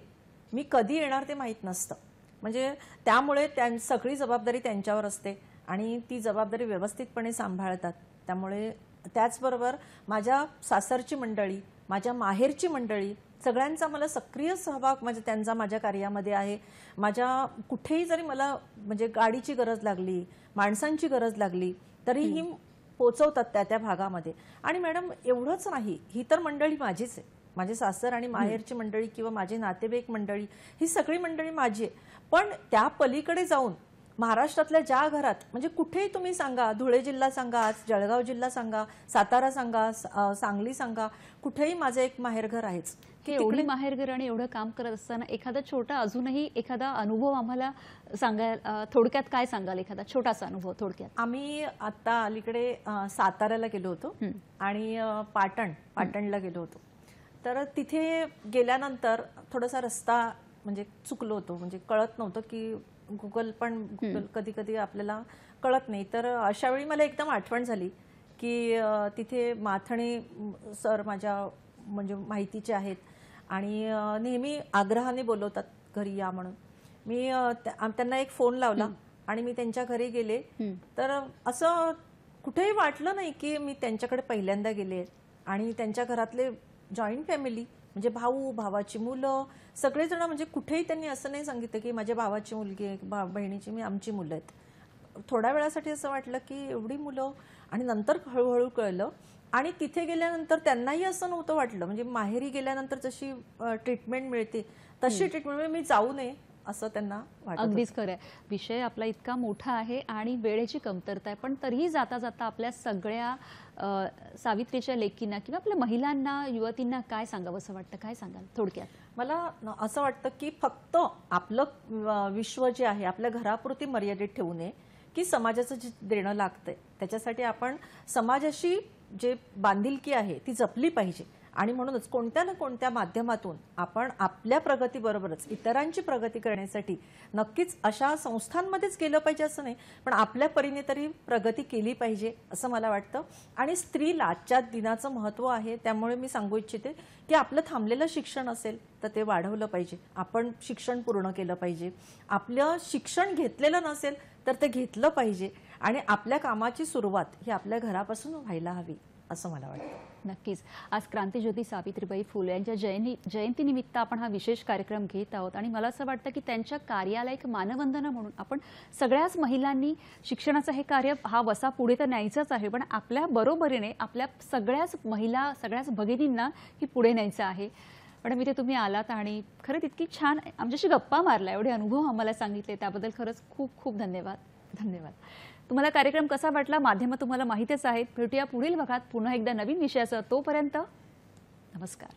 S2: मी कधी येणार ते माहीत नसतं. म्हणजे त्यामुळे सगळी जबाबदारी त्यांच्यावर असते आणि ती जबाबदारी व्यवस्थितपणे सांभाळतात. त्यामुळे त्याचबरोबर माझ्या सासरची मंडळी, माझ्या माहेरची मंडळी, सगळ्यांचा मला सक्रिय सहभाग म्हणजे त्यांचा माझ्या कार्यामध्ये आहे. माझ्या कुठेही जरी मला म्हणजे गाडीची गरज लागली, माणसांची गरज लागली तरीही पोचवतात त्या भागामध्ये. आणि मॅडम एवढंच नाही, ही तर मंडळी माझीच आहे. माझे सासर आणि माहेरची मंडळी किंवा माझे नातेवाईक मंडळी ही सगळी मंडळी माझी आहे. पण त्या पलीकडे जाऊन महाराष्ट्रातल्या ज्या घरात म्हणजे कुठेही तुम्ही सांगा, धुळे जिल्हा सांगा, जळगाव जिल्हा सांगा, सातारा सांगा, सांगली सांगा, कुठेही माझं एक माहेरघर आहेच.
S1: की एवढी माहेरघर आणि एवढं काम करत असताना एखादा छोटा अजूनही एखादा अनुभव आम्हाला सांगायला थोडक्यात काय सांगाल? एखादा छोटासा अनुभव थोडक्यात.
S2: आम्ही आता अलीकडे साताऱ्याला गेलो होतो आणि पाटणला गेलो होतो. तर तिथे गेल्यानंतर थोडासा रस्ता म्हणजे चुकलो होतो, म्हणजे कळत नव्हतं की गुगल कधी कधी आपल्याला कळत नाही. तर अशा वेळी मला एकदम आठवण झाली की तिथे माथणे सर माझ्या म्हणजे माहितीचे आहेत आणि नेहमी आग्रहाने बोलवतात घरी या म्हणून. मी त्यांना एक फोन लावला आणि मी त्यांच्या घरी गेले. तर असं कुठेही वाटलं नाही की मी त्यांच्याकडे पहिल्यांदा गेले. आणि त्यांच्या घरातले जॉईंट फॅमिली म्हणजे भाऊ, भावाची मुलं सगळेजण, म्हणजे कुठेही त्यांनी असं नाही सांगितलं की माझ्या भावाची मुलगी आहे, बहिणीची आमची मुलं आहेत. थोड्या वेळासाठी असं वाटलं की एवढी मुलं. आणि नंतर हळूहळू कळलं. आणि तिथे गेल्यानंतर त्यांनाही असं नव्हतं वाटलं, म्हणजे माहेरी गेल्यानंतर जशी ट्रीटमेंट मिळते तशी ट्रीटमेंट मी जाऊ नये असं त्यांना वाटत.
S1: अगदीच खरं आहे. विषय आपला इतका मोठा आहे आणि वेळेची कमतरता आहे, पण तरीही जाता जाता आपल्या सगळ्या सावित्रीच्या लेकींना किंवा आपल्या महिलांना, युवतींना काय सांगावं असं वाटतं? काय सांगाल थोडक्यात?
S2: मला असं वाटतं की फक्त आपलं विश्व जे आहे आपल्या घरापुरती मर्यादित ठेवू नये, की समाजाचं जे देणं लागतंय त्याच्यासाठी आपण समाजाशी जे बांधिलकी आहे ती जपली पाहिजे. आणि म्हणूनच कोणत्या ना कोणत्या माध्यमातून आपण आपल्या प्रगतीबरोबरच इतरांची प्रगती करण्यासाठी नक्कीच अशा संस्थांमध्येच गेलं पाहिजे असं नाही, पण आपल्या परीने तरी प्रगती केली पाहिजे असं मला वाटतं. आणि स्त्रीला आजच्या दिनाचं महत्त्व आहे, त्यामुळे मी सांगू इच्छिते की आपलं थांबलेलं शिक्षण असेल तर ते वाढवलं पाहिजे. आपण शिक्षण पूर्ण केलं पाहिजे. आपलं शिक्षण घेतलेलं नसेल तर ते घेतलं पाहिजे. आणि आपल्या कामाची सुरुवात ही आपल्या घरापासून व्हायला हवी असं मला वाटतं.
S1: नक्कीच. आज क्रांतीज्योती सावित्रीबाई फुले यांच्या जयंतीनिमित्त आपण हा विशेष कार्यक्रम घेत आहोत आणि मला असं वाटतं की त्यांच्या कार्याला एक मानवंदना म्हणून आपण सगळ्याच महिलांनी शिक्षणाचं हे कार्य हा वसा पुढे तर न्यायचंच आहे, पण आपल्या बरोबरीने आपल्या सगळ्याच महिला, सगळ्याच भगिनींना ही पुढे न्यायचं आहे. पण इथे तुम्ही आलात आणि खरंच इतकी छान आमच्याशी गप्पा मारला, एवढे अनुभव आम्हाला सांगितले, त्याबद्दल खरंच खूप खूप धन्यवाद. धन्यवाद. तुम्हाला कार्यक्रम कसा वाटला? माध्यमं तुम्हाला माहितीच आहेत. भेटूया पुढील भागात पुन्हा एकदा नवीन विषयासह. तोपर्यंत नमस्कार.